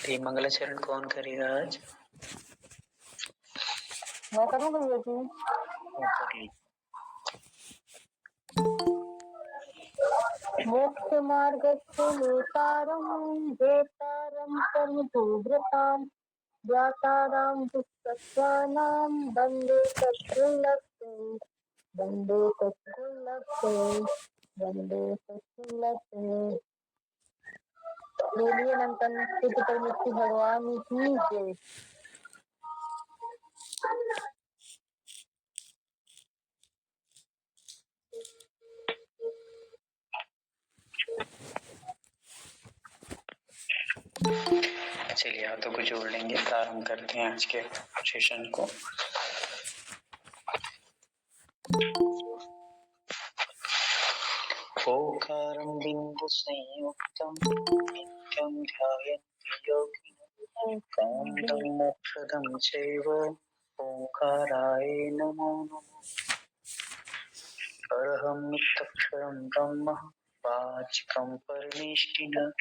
ये मंगलाचरण कौन करेगा आज? मैं करूँगा ये जी। मोक्ष मार्गस्य नेतारं वेतारं कर्मभूभृतां व्यातारां दुष्टत्वानां वन्दे तत्कुलस्य वन्दे तत्कुलस्य वन्दे तत्कुलस्य। बोलिए नंदन सिद्ध परमेश्वर भगवान की जय। चलिए हाथों को जोड़ लेंगे, प्रारंभ करते हैं आज के सेशन को। ओंकारं बिंदु संयुक्तं नित्यं ध्यायन्ति योगिनः कान्तं मोक्षदं चैव ओंकाराय नमो नमः। अरहमित्यक्षरं ब्रह्म वाचिकं परमेष्ठिनः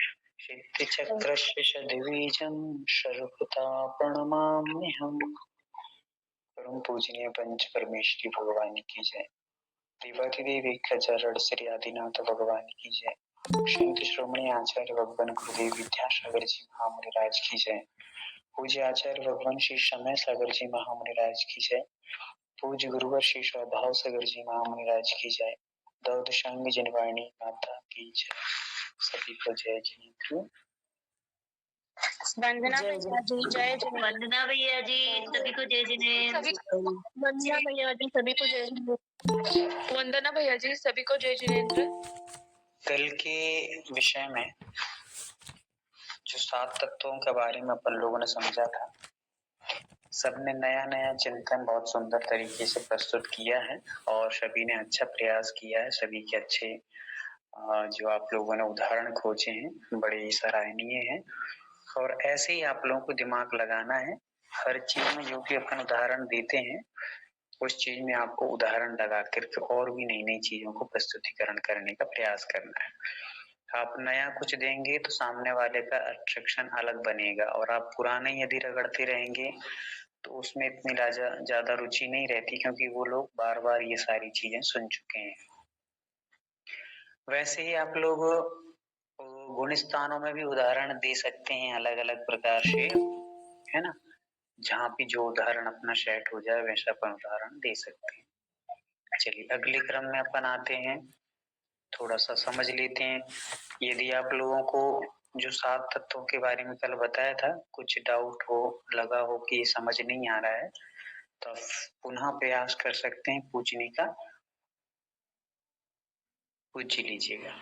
सिद्धिचक्रस्य सद्बीजं सर्वथा प्रणमाम्यहम्। परम पूजनीय पंच परमेश्वरी भगवान की जय। देवाधिदेव एक हजार श्री आदिनाथ भगवान की जय। संत श्रोमणी आचार्य भगवान गुरुदेव विद्यासागर जी महामुनि राज की जय। पूज्य आचार्य भगवान श्री समय सागर जी महामुनि राज की जय। पूज्य गुरुवर श्री स्वभाव सागर जी महामुनि राज की जय। दौदशांग जनवाणी माता की जय। सभी को जय जी। वंदना भैया जी जय जिनेन्द्र। वंदना भैया जी सभी को जय जिनेन्द्र। वंदना भैया जी सभी को जय जिनेन्द्र। वंदना भैया जी सभी को जय जिनेन्द्र। कल के विषय में जो 7 तत्वों के बारे में अपन लोगों ने समझा था, सबने नया नया चिंतन बहुत सुंदर तरीके से प्रस्तुत किया है और सभी ने अच्छा प्रयास किया है। सभी के अच्छे जो आप लोगों ने उदाहरण खोजे हैं बड़े सराहनीय हैं और ऐसे ही आप लोगों को दिमाग लगाना है। हर चीज में जो भी अपन उदाहरण देते हैं उस चीज में आपको उदाहरण लगा करके और भी नई नई चीजों को प्रस्तुतिकरण करने का प्रयास करना है। आप नया कुछ देंगे तो सामने वाले का अट्रैक्शन अलग बनेगा और आप पुराने यदि रगड़ते रहेंगे तो उसमें इतनी ज्यादा रुचि नहीं रहती, क्योंकि वो लोग बार बार ये सारी चीजें सुन चुके हैं। वैसे ही आप लोग गुण स्थानों में भी उदाहरण दे सकते हैं अलग अलग प्रकार से, है ना। जहाँ भी जो उदाहरण अपना सेट हो जाए वैसा अपन उदाहरण दे सकते हैं। चलिए अगले क्रम में अपन आते हैं, थोड़ा सा समझ लेते हैं। यदि आप लोगों को जो 7 तत्वों के बारे में कल बताया था कुछ डाउट हो, लगा हो कि समझ नहीं आ रहा है, तो पुनः प्रयास कर सकते हैं पूछने का, पूछ लीजिएगा।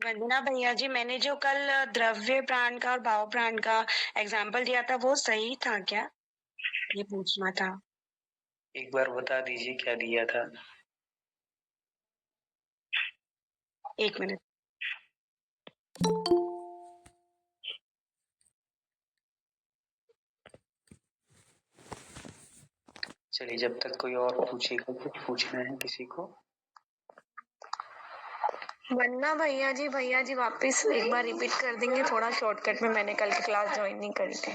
वंदना भैया जी मैंने जो कल द्रव्य प्राण का और भाव प्राण का एग्जाम्पल दिया था वो सही था क्या, ये पूछना था। एक बार बता दीजिए क्या दिया था। एक मिनट। चलिए जब तक कोई और पूछेगा, कुछ पूछना है किसी को। वंदना भैया जी वापस एक बार रिपीट कर देंगे, थोड़ा शॉर्टकट में मैंने कल की क्लास ज्वाइन नहीं करी थी।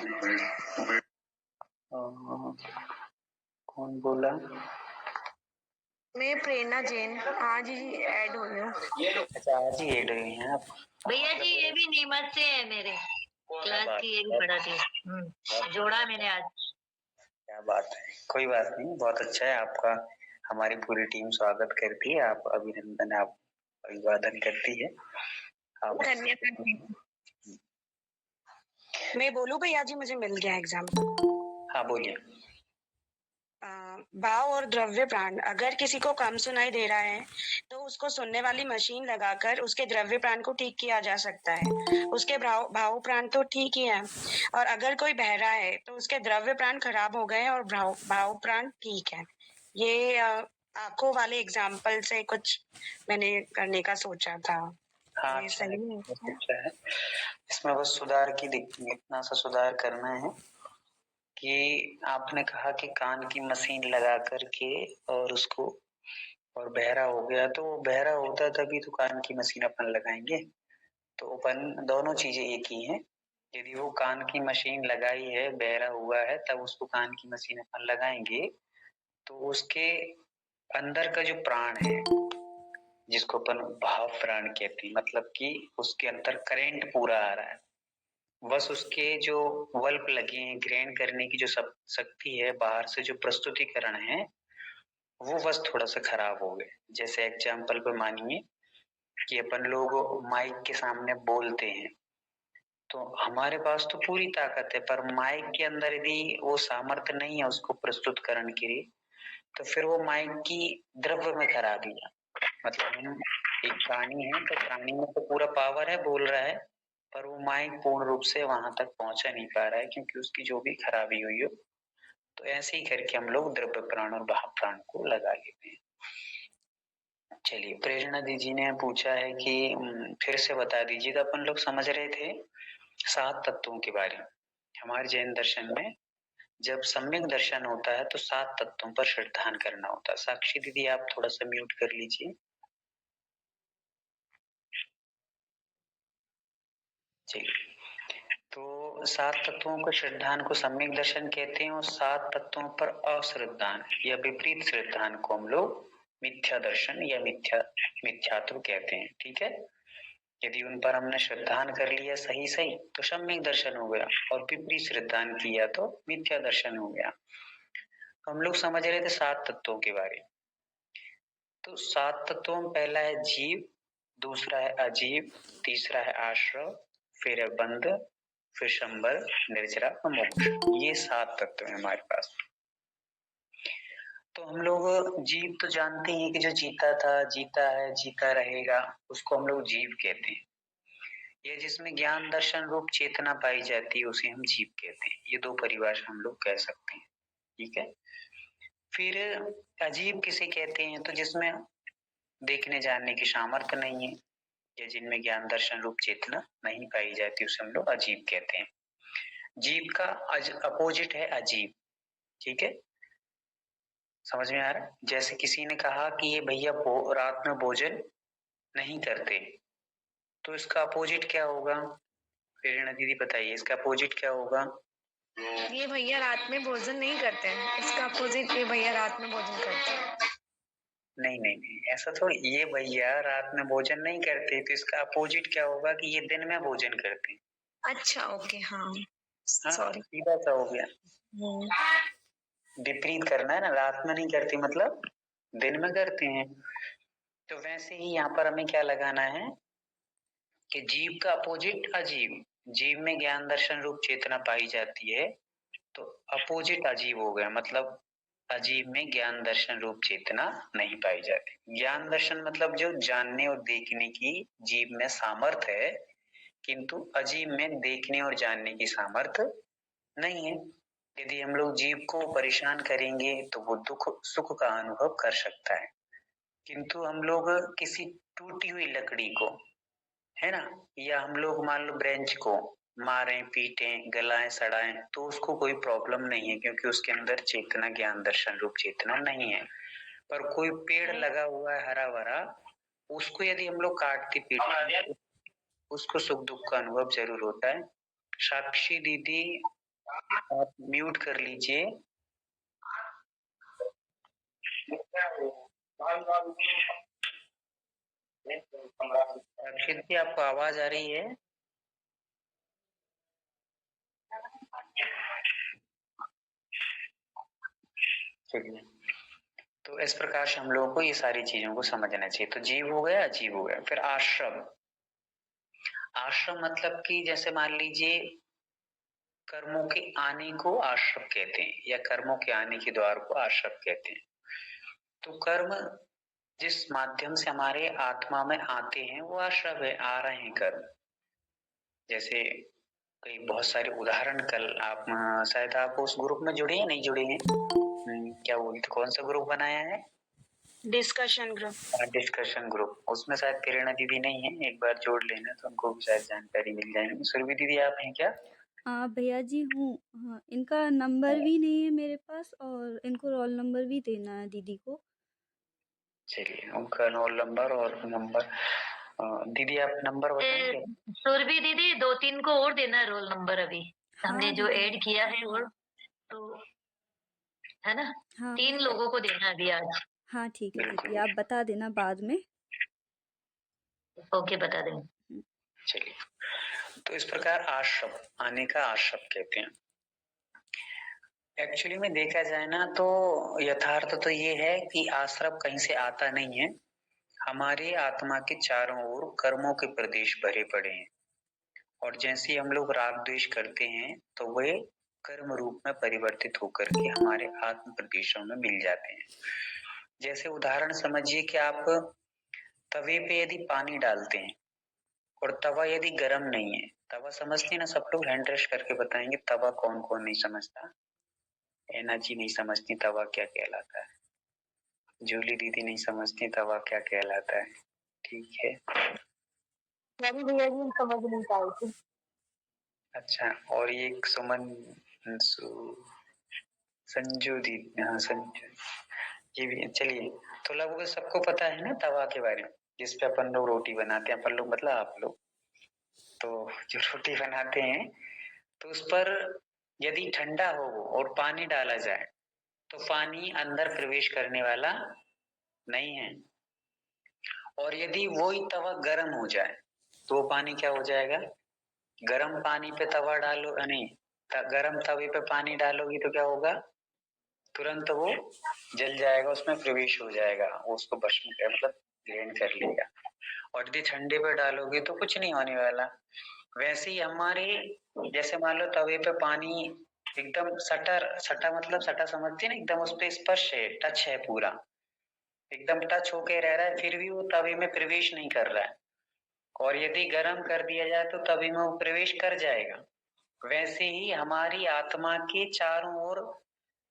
कौन बोला? मैं प्रेरणा जैन आज ही ऐड हुई हूँ। अच्छा आज ही ऐड हुई हैं आप? भैया जी ये भी नीमच से है, मेरे क्लास की ये भी पढ़ाती जोड़ा मैंने आज। क्या बात है, कोई बात नहीं, बहुत अच्छा है आपका। हमारी पूरी टीम स्वागत करती है, आप अभिनंदन, आप अभिवादन करती है। धन्यवाद। मैं बोलूं भैया जी, मुझे मिल गया एग्जाम। हाँ बोलिए। भाव और द्रव्य प्राण, अगर किसी को कम सुनाई दे रहा है तो उसको सुनने वाली मशीन लगाकर उसके द्रव्य प्राण को ठीक किया जा सकता है। उसके भाव प्राण तो ठीक ही है, और अगर कोई बहरा है तो उसके द्रव्य प्राण खराब हो गए और भाव प्राण ठीक है। ये आंखों वाले एग्जाम्पल से कुछ मैंने करने का सोचा था। हाँ ये अच्छा सही है, है? बहुत अच्छा है। इसमें बस सुधार की इतना सा सुधार करना है कि आपने कहा कि कान की मशीन लगा करके और उसको, और बहरा हो गया, तो वो बहरा होता तभी तो कान की मशीन अपन लगाएंगे। तो अपन दोनों चीजें एक ही हैं। यदि वो कान की मशीन लगाई है, बहरा हुआ है, तब उसको कान की मशीन अपन लगाएंगे तो उसके अंदर का जो प्राण है, जिसको अपन भाव प्राण कहते हैं, मतलब कि उसके अंदर करंट पूरा आ रहा है, बस उसके जो बल्ब लगे हैं, ग्रहण करने की जो शक्ति है, बाहर से जो प्रस्तुतिकरण है, वो बस थोड़ा सा खराब हो गए। जैसे एग्जाम्पल पे मानिए कि अपन लोग माइक के सामने बोलते हैं, तो हमारे पास तो पूरी ताकत है, पर माइक के अंदर यदि वो सामर्थ्य नहीं है उसको प्रस्तुतकरण के लिए, तो फिर वो माइक की द्रव्य में खराबी है। मतलब हम एक प्राणी है, तो प्राणी में तो पूरा पावर है, बोल रहा है, पर वो माइक पूर्ण रूप से वहां तक पहुंचा नहीं पा रहा है, क्योंकि उसकी जो भी खराबी हुई हो। तो ऐसे ही करके हम लोग द्रव्य प्राण और भाव प्राण को लगा लेते हैं। चलिए, प्रेरणा दीदी ने पूछा है कि फिर से बता दीजिएगा। अपन लोग समझ रहे थे 7 तत्वों के बारे में। हमारे जैन दर्शन में जब सम्यक दर्शन होता है तो 7 तत्वों पर श्रद्धान करना होता है। साक्षी दीदी, आप थोड़ा सा म्यूट कर लीजिए। चलिए, तो 7 तत्वों को श्रद्धान को सम्यक दर्शन कहते हैं, और 7 तत्वों पर अश्रद्धान या विपरीत श्रद्धान को हम लोग मिथ्या दर्शन या मिथ्यात्व कहते हैं। ठीक है, यदि उन पर हमने श्रद्धान कर लिया सही सही तो सम्यक दर्शन हो गया, और विपरीत श्रद्धान किया तो मिथ्या दर्शन हो गया। तो हम लोग समझ रहे थे 7 तत्वों के बारे में। तो 7 तत्वों में पहला है जीव, दूसरा है अजीव, तीसरा है आश्रव, फिर है बंध, फिर शंबर, निर्जरा और मोक्ष। ये 7 तत्व है हमारे पास। तो हम लोग जीव तो जानते हैं कि जो जीता था, जीता है, जीता रहेगा, उसको हम लोग जीव कहते हैं। ये जिसमें ज्ञान दर्शन रूप चेतना पाई जाती है उसे हम जीव कहते हैं। ये 2 परिभाषा हम लोग कह सकते हैं। ठीक है, फिर अजीब किसे कहते हैं? तो जिसमें देखने जानने की सामर्थ्य नहीं है, या जिनमें ज्ञान दर्शन रूप चेतना नहीं पाई जाती, उसे हम लोग अजीब कहते हैं। जीव का अपोजिट है अजीब। ठीक है, समझ में आ रहा है? जैसे किसी ने कहा कि ये भैया रात में भोजन नहीं करते, तो इसका अपोजिट क्या होगा? प्रेरणा दीदी बताइए, इसका अपोजिट क्या होगा? ये भैया रात में भोजन नहीं करते हैं, इसका अपोजिट ये भैया रात में भोजन करते हैं। नहीं नहीं नहीं, ऐसा थोड़ी। ये भैया रात में भोजन नहीं करते, तो इसका अपोजिट क्या होगा कि ये दिन में भोजन करते हैं। अच्छा, ओके, हाँ, सॉरी, सीधा सा हो गया। विपरीत करना है ना, रात में नहीं करते मतलब दिन में करते हैं। तो वैसे ही यहाँ पर हमें क्या लगाना है कि जीव का अपोजिट अजीव। जीव में ज्ञान दर्शन रूप चेतना पाई जाती है, तो अपोजिट अजीव हो गया, मतलब अजीव में ज्ञान दर्शन रूप चेतना नहीं पाई जाती। ज्ञान दर्शन मतलब जो जानने और देखने की जीव में सामर्थ्य है, किंतु अजीव में देखने और जानने की सामर्थ्य नहीं है। यदि हम लोग जीव को परेशान करेंगे तो वो दुख सुख का अनुभव कर सकता है, किंतु हम लोग किसी टूटी हुई लकड़ी को, है ना, या हम लोग मान लो ब्रेंच को मारें, पीटें, गलाएं, सड़ाएं, तो उसको कोई प्रॉब्लम नहीं है, क्योंकि उसके अंदर चेतना, ज्ञान दर्शन रूप चेतना नहीं है। पर कोई पेड़ लगा हुआ है हरा भरा, उसको यदि हम लोग काटते पीटते, उसको सुख दुख का अनुभव जरूर होता है। साक्षी दीदी, आप म्यूट कर लीजिए। साक्षी दीदी, आपको आवाज आ रही है? चलिए, तो इस प्रकार से हम लोगों को ये सारी चीजों को समझना चाहिए। तो जीव हो गया, अजीव हो गया। फिर आश्रम। आश्रम मतलब कि जैसे मान लीजिए कर्मों के आने को आश्रम कहते हैं, या कर्मों के आने के द्वार को आश्रम कहते हैं। तो कर्म जिस माध्यम से हमारे आत्मा में आते हैं वो आश्रम है, आ रहे हैं कर्म। जैसे कई बहुत सारे उदाहरण, कल आप शायद आप उस ग्रुप में जुड़े हैं, नहीं जुड़े हैं? क्या बोलते, कौन सा ग्रुप बनाया है? Discussion group. डिस्कशन ग्रुप, उसमें शायद प्रेरणा दीदी नहीं है, एक बार जोड़ लेना तो उनको भी शायद जानकारी मिल जाएगी। सुरभि दीदी, आप हैं क्या? भैया जी हूँ। हाँ, इनका नंबर भी नहीं है मेरे पास, और इनको रोल नंबर भी देना है दीदी को। चलिए, उनका रोल नंबर और नंबर दीदी आप नंबर बताएंगे? सुरभि दीदी 2-3 को और देना रोल नंबर अभी। हमने हाँ जो दीदी। ऐड किया है और तो है ना, हाँ 3 लोगों को देना अभी आज। हाँ ठीक है बिल्कुल। दीदी, आप बता देना बाद में। ओके, बता देंगे। चलिए, तो इस प्रकार आश्रम आने का आश्रम कहते हैं। एक्चुअली में देखा जाए ना तो यथार्थ तो ये है कि आश्रम कहीं से आता नहीं है, हमारे आत्मा के चारों ओर कर्मों के प्रदेश भरे पड़े हैं, और जैसे हम लोग राग द्वेष करते हैं तो वे कर्म रूप में परिवर्तित होकर के हमारे आत्म प्रदेशों में मिल जाते हैं। जैसे उदाहरण समझिए कि आप तवे पे यदि पानी डालते हैं और तवा यदि गर्म नहीं है, तवा समझते हैं ना, सब लोग हैंड रेस्ट करके बताएंगे तवा कौन कौन नहीं समझता। ऐना जी नहीं समझती तवा क्या कहलाता है, जूली दीदी नहीं समझती तवा क्या कहलाता है, ठीक है। समझ नहीं पाई थी। अच्छा, और ये सुमन संजू दीदी, हाँ संजू, ये भी। चलिए, तो लगभग सबको पता है ना तवा के बारे में, जिसपे अपन लोग रोटी बनाते हैं, अपन लोग मतलब आप लोग, तो जो रोटी बनाते हैं तो उस पर यदि ठंडा हो और पानी डाला जाए तो पानी अंदर प्रवेश करने वाला नहीं है, और यदि वो ही तवा गर्म हो जाए तो वो पानी क्या हो जाएगा, गर्म पानी पे तवा डालो, नहीं गर्म तवे पे पानी डालोगी तो क्या होगा, तुरंत वो जल जाएगा, उसमें प्रवेश हो जाएगा, वो उसको भस्म मतलब ग्रहण कर लेगा। और यदि ठंडे पे डालोगे तो कुछ नहीं होने वाला। वैसे ही हमारे, जैसे मान लो तवे पे पानी एकदम सटा मतलब सटा समझते हैं ना, एकदम उस पे स्पर्श है, टच है, पूरा एकदम टच होके रह रहा है, फिर भी वो तवे में प्रवेश नहीं कर रहा है, और यदि गर्म कर दिया जाए तो तवे में वो प्रवेश कर जाएगा। वैसे ही हमारी आत्मा के चारों ओर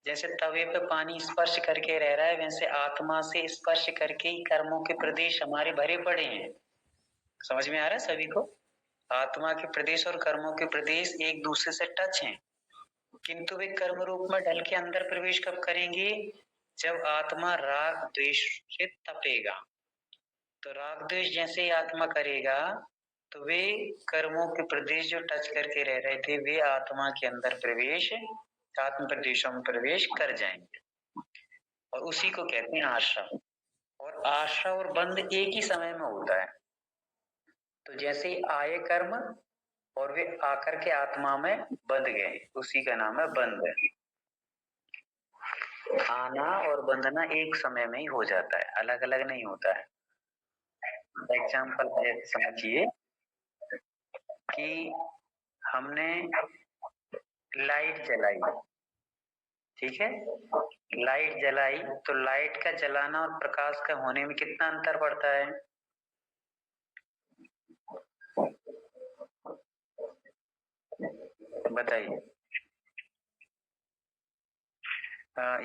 जैसे तवे पे पानी स्पर्श करके रह रहा है, वैसे आत्मा से स्पर्श करके ही कर्मों के प्रदेश हमारे भरे पड़े हैं। समझ में आ रहा है सभी को? आत्मा के प्रदेश और कर्मों के प्रदेश एक दूसरे से टच हैं, किंतु वे कर्म रूप में ढल के अंदर प्रवेश कब करेंगे, जब आत्मा राग द्वेष से तपेगा। तो राग द्वेष जैसे ही आत्मा करेगा तो वे कर्मों के प्रदेश जो टच करके रह रहे थे वे आत्मा के अंदर प्रवेश, आत्म प्रदेशों में प्रवेश कर जाएंगे, और उसी को कहते हैं आश्रम। और आश्रय और बंध एक ही समय में होता है। तो जैसे ही आए कर्म और वे आकर के आत्मा में बंध गए, उसी का नाम है बंध। आना और बंधना एक समय में ही हो जाता है, अलग अलग नहीं होता है। एग्जाम्पल समझिए कि हमने लाइट जलाई, ठीक है, लाइट जलाई तो लाइट का जलाना और प्रकाश का होने में कितना अंतर पड़ता है? बताइए।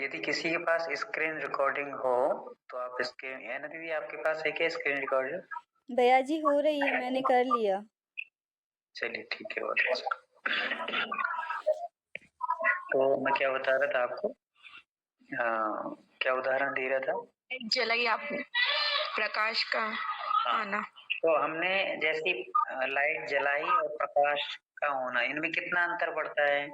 यदि किसी के पास स्क्रीन रिकॉर्डिंग हो तो आप इसके, है ना दीदी, आपके पास है क्या स्क्रीन रिकॉर्डिंग? भैया जी हो रही है, मैंने कर लिया। चलिए ठीक है, बहुत अच्छा। तो मैं क्या बता रहा था आपको, क्या उदाहरण दे रहा था? जलाई आपने, प्रकाश का आना। तो हमने जैसी लाइट जलाई और प्रकाश का होना, इनमें कितना अंतर पड़ता है?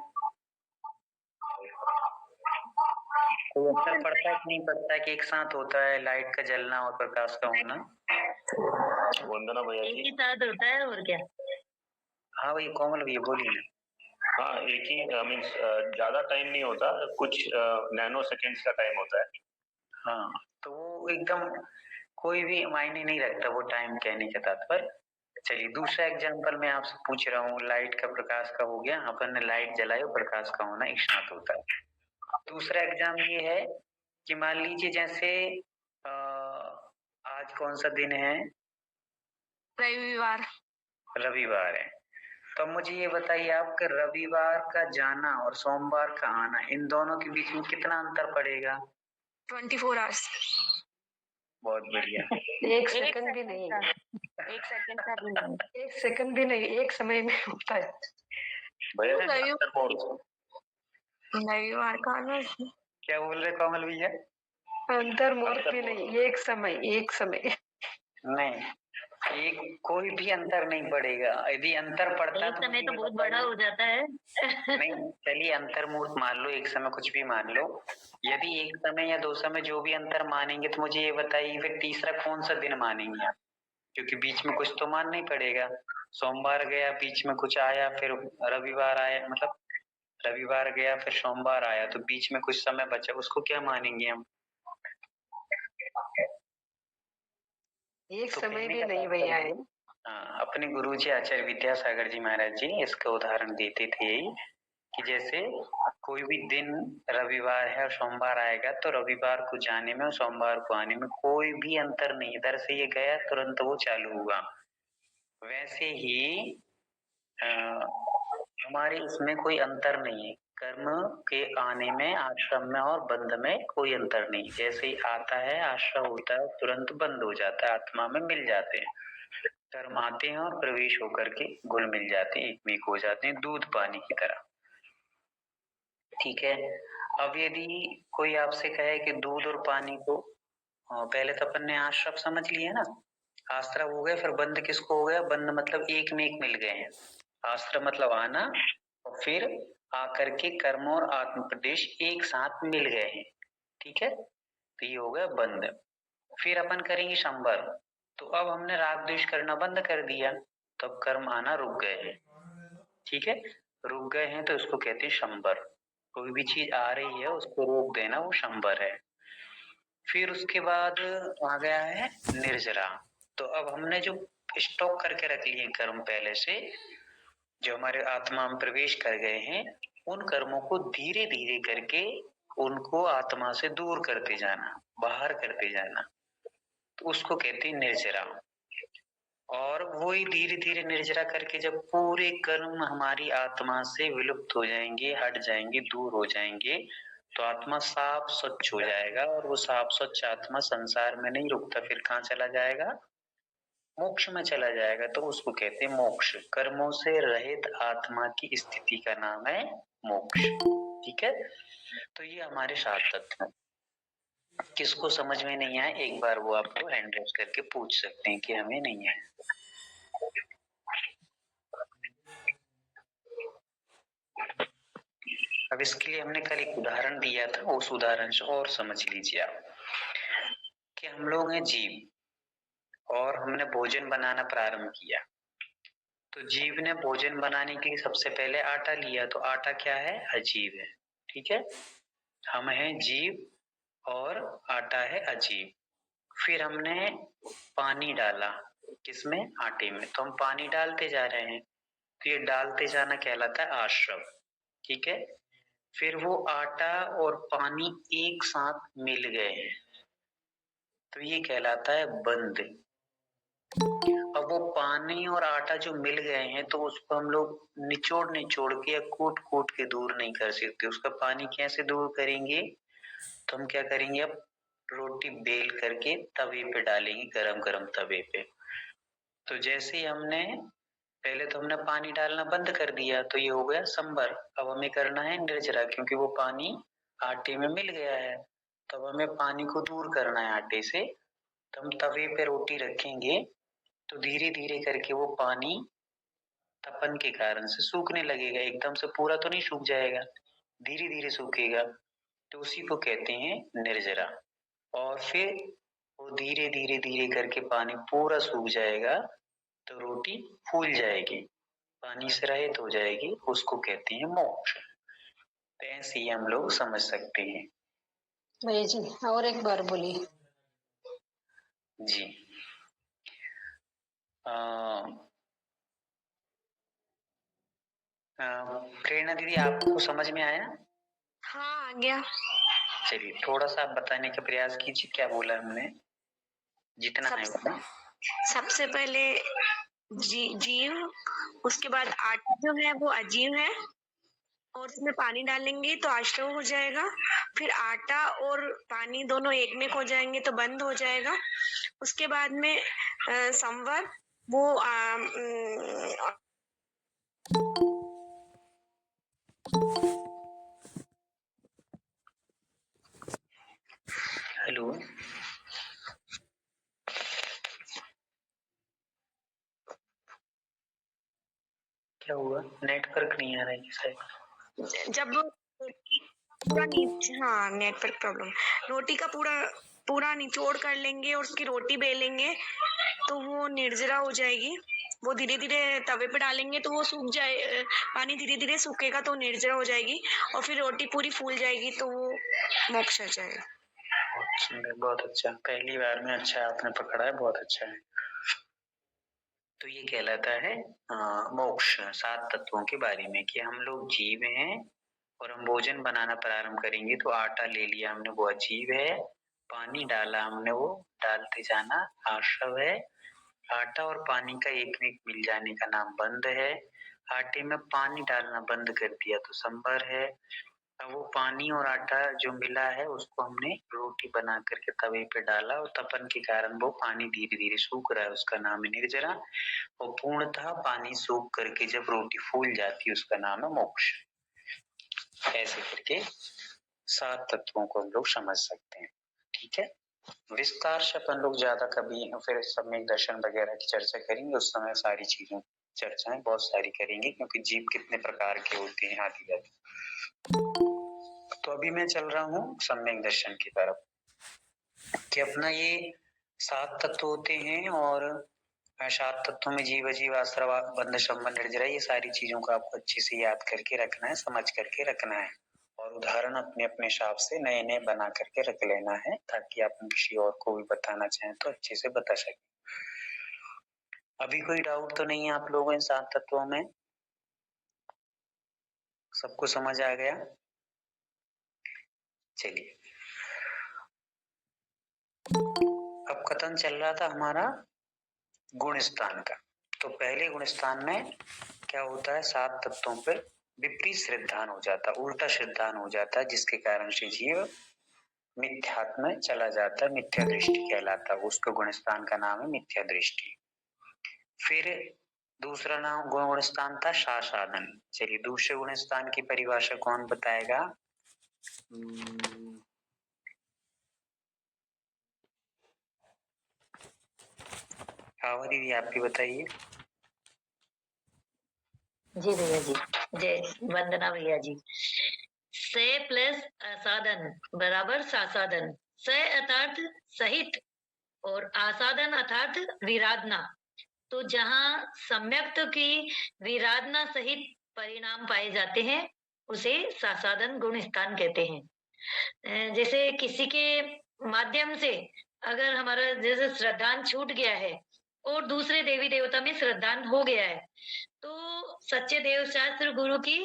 तो अंतर पड़ता है कि नहीं पड़ता है कि एक साथ होता है लाइट का जलना और प्रकाश का होना? वंदना भैया एक जी। ही साथ होता है और क्या। हाँ भैया, कोमल भैया बोलिए ना। हाँ, एक ही मीन्स ज्यादा टाइम नहीं होता, कुछ नैनो सेकेंड्स का टाइम होता है। हाँ, तो वो एकदम कोई भी मायने नहीं रखता वो टाइम कहने का तात्पर्य। चलिए दूसरा एग्जांपल मैं आपसे पूछ रहा हूँ, लाइट का प्रकाश का हो गया, अपन ने लाइट जलाई और प्रकाश का होना एक साथ होता है। दूसरा एग्जाम ये है कि मान लीजिए जैसे आज कौन सा दिन है? रविवार। रविवार है। तो मुझे ये बताइए आपके रविवार का जाना और सोमवार का आना, इन दोनों के बीच में कितना अंतर पड़ेगा? 24 आवर्स। बहुत बढ़िया। एक सेकंड भी नहीं, एक सेकंड का भी नहीं, एक सेकंड भी नहीं, एक समय में होता है। रविवार का आना। क्या बोल रहे कमल भैया? अंतर मुहूर्त भी नहीं, एक समय, एक समय। नहीं, एक कोई भी अंतर नहीं पड़ेगा। यदि अंतर पड़ता एक समय तो बहुत बड़ा हो जाता है। नहीं, चलिए अंतर मुहूर्त मान लो, एक समय कुछ भी मान लो। यदि एक समय या 2 समय जो भी अंतर मानेंगे तो मुझे ये बताइए फिर तीसरा कौन सा दिन मानेंगे आप? क्योंकि बीच में कुछ तो मानना ही पड़ेगा। सोमवार गया, बीच में कुछ आया, फिर रविवार आया, मतलब रविवार गया फिर सोमवार आया, तो बीच में कुछ समय बचा, उसको क्या मानेंगे हम? एक तो समय कहने भी का नहीं तात्पर्य भैया है। हाँ, अपने गुरुजी आचार्य विद्यासागर जी महाराज जी इसका उदाहरण देते थे कि जैसे कोई भी दिन रविवार है और सोमवार आएगा तो रविवार को जाने में और सोमवार को आने में कोई भी अंतर नहीं, इधर से ये गया तुरंत वो चालू हुआ। वैसे ही हमारे इसमें कोई अंतर नहीं है, कर्म के आने में, आश्रम में और बंध में कोई अंतर नहीं। जैसे ही आता है आश्रम होता है तुरंत बंद हो जाता है, आत्मा में मिल जाते हैं। कर्म आते हैं और प्रवेश होकर के घुल मिल जाते हैं, एक में एक हो जाते हैं, दूध पानी की तरह। ठीक है, अब यदि कोई आपसे कहे कि दूध और पानी को पहले तो अपन ने आश्रम समझ लिया ना, आश्रम हो गया, फिर बंद किसको हो गया? बंद मतलब एक में एक मिल गए हैं। आश्रम मतलब आना और फिर आकर के कर्म और आत्म प्रदेश एक साथ मिल गए हैं। ठीक है, तो ये हो गया बंद। फिर अपन करेंगे संबर, तो अब हमने राग द्वेष करना बंद कर दिया, तो अब कर्म आना रुक गए हैं। ठीक है, रुक गए हैं तो इसको कहते हैं संबर। कोई भी चीज आ रही है उसको रोक देना, वो संबर है। फिर उसके बाद आ गया है निर्जरा। तो अब हमने जो स्टॉक करके रख लिए कर्म पहले से, जो हमारे आत्मा में प्रवेश कर गए हैं, उन कर्मों को धीरे धीरे करके उनको आत्मा से दूर करते जाना, बाहर करते जाना, तो उसको कहते हैं निर्जरा। और वही धीरे धीरे निर्जरा करके जब पूरे कर्म हमारी आत्मा से विलुप्त हो जाएंगे, हट जाएंगे, दूर हो जाएंगे, तो आत्मा साफ स्वच्छ हो जाएगा। और वो साफ स्वच्छ आत्मा संसार में नहीं रुकता, फिर कहाँ चला जाएगा? मोक्ष में चला जाएगा। तो उसको कहते हैं मोक्ष। कर्मों से रहित आत्मा की स्थिति का नाम है मोक्ष। ठीक है, तो ये हमारे 7 तत्व हैं। किसको समझ में नहीं आए एक बार वो आपको हैंड रेस करके पूछ सकते हैं कि हमें नहीं आए। अब इसके लिए हमने कल एक उदाहरण दिया था, उस उदाहरण से और समझ लीजिए आप कि हम लोग हैं जीव और हमने भोजन बनाना प्रारंभ किया। तो जीव ने भोजन बनाने के लिए सबसे पहले आटा लिया, तो आटा क्या है? अजीव है। ठीक है, हम हैं जीव और आटा है अजीव। फिर हमने पानी डाला, किसमें? आटे में। तो हम पानी डालते जा रहे हैं, तो ये डालते जाना कहलाता है आश्रव। ठीक है, फिर वो आटा और पानी एक साथ मिल गए हैं, तो ये कहलाता है बंद। अब वो पानी और आटा जो मिल गए हैं तो उसको हम लोग निचोड़ निचोड़ के या कूट कूट के दूर नहीं कर सकते। उसका पानी कैसे दूर करेंगे? तो हम क्या करेंगे, अब रोटी बेल करके तवे पे डालेंगे, गरम गरम तवे पे। तो जैसे ही हमने पहले तो हमने पानी डालना बंद कर दिया, तो ये हो गया संबर। अब हमें करना है निर्जरा, क्योंकि वो पानी आटे में मिल गया है। तब हमें पानी को दूर करना है आटे से। तो हम तवे पे रोटी रखेंगे, तो धीरे धीरे करके वो पानी तपन के कारण से सूखने लगेगा। एकदम से पूरा तो नहीं सूख जाएगा, धीरे धीरे सूखेगा, तो उसी को कहते हैं निर्जरा। और फिर वो धीरे धीरे धीरे करके पानी पूरा सूख जाएगा, तो रोटी फूल जाएगी, पानी से रहित हो जाएगी, उसको कहते हैं मोक्ष। तो ऐसे ही हम लोग समझ सकते हैं। भैया जी और एक बार बोलिए। जी प्रेरणा दीदी, आपको समझ में आया? हाँ आ गया। चलिए थोड़ा सा आप बताने का प्रयास कीजिए, क्या बोला हमने, जितना है उतना। सबसे पहले जीव, उसके बाद आटा जो है वो अजीव है, और उसमें पानी डालेंगे तो आश्रव हो जाएगा। फिर आटा और पानी दोनों एक में हो जाएंगे तो बंद हो जाएगा। उसके बाद में संवर, वो हेलो, क्या हुआ? नेटवर्क नहीं आ रहा है शायद। जब पूरा हाँ नेटवर्क प्रॉब्लम। रोटी का पूरा निचोड़ कर लेंगे और उसकी रोटी बेलेंगे तो वो निर्जरा हो जाएगी। वो धीरे धीरे तवे पे डालेंगे तो वो सूख जाए, पानी धीरे धीरे सूखेगा तो निर्जरा हो जाएगी और फिर रोटी पूरी फूल जाएगी तो वो मोक्ष आ जाएगा। बहुत अच्छा, पहली बार में अच्छा आपने पकड़ा है, बहुत अच्छा है। तो ये कहलाता है मोक्ष, 7 तत्वों के बारे में कि हम लोग जीव हैं और हम भोजन बनाना प्रारंभ करेंगे तो आटा ले लिया हमने, वो अजीव है। पानी डाला हमने, वो डालते जाना आश्रव है। आटा और पानी का एक में एक मिल जाने का नाम बंध है। आटे में पानी डालना बंद कर दिया तो संबर है। अब वो पानी और आटा जो मिला है उसको हमने रोटी बना करके तवे पे डाला और तपन के कारण वो पानी धीरे धीरे सूख रहा है, उसका नाम है निर्जरा। और पूर्णतः पानी सूख करके जब रोटी फूल जाती है उसका नाम है मोक्ष। ऐसे करके 7 तत्वों को हम लोग समझ सकते हैं। ठीक है, विस्तार से अपन लोग ज्यादा कभी फिर सम्यक दर्शन वगैरह की चर्चा करेंगे, उस समय सारी चीजों चर्चाएं बहुत सारी करेंगे क्योंकि जीव कितने प्रकार के होते हैं आदि आदि। तो अभी मैं चल रहा हूँ सम्यक दर्शन की तरफ कि अपना ये 7 तत्व होते हैं और 7 तत्वों में जीव अजीव आश्रव बंध संबंध निर्जरा, ये सारी चीजों को आपको अच्छे से याद करके रखना है, समझ करके रखना है और उदाहरण अपने अपने हिसाब से नए नए बना करके रख लेना है ताकि आप किसी और को भी बताना चाहें तो अच्छे से बता सकें। अभी कोई डाउट तो नहीं है आप लोगों इन 7 तत्वों में? सबको समझ आ गया? चलिए, अब कथन चल रहा था हमारा गुण स्थान का। तो पहले गुण स्थान में क्या होता है, 7 तत्वों पर विपरीत श्रद्धान हो जाता, उल्टा श्रद्धान हो जाता है, जिसके कारण से जीव मिथ्यात्व में चला जाता है, मिथ्या दृष्टि कहलाता है। उसका गुण स्थान का नाम है मिथ्या दृष्टि। फिर दूसरा नाम गुण स्थान था सासाधन। चलिए दूसरे गुण स्थान की परिभाषा कौन बताएगा? आवा दीदी आप भी बताइए। जी भैया जी, जय वंदना भैया जी। से प्लस असाधन बराबर सासाधन। से अर्थात सहित और आसाधन अर्थात विराधना। तो जहाँ सम्यक्त की विराधना सहित परिणाम पाए जाते हैं उसे सासाधन गुण स्थान कहते हैं। जैसे किसी के माध्यम से अगर हमारा जैसे श्रद्धान छूट गया है और दूसरे देवी देवता में श्रद्धान हो गया है तो सच्चे देव शास्त्र गुरु की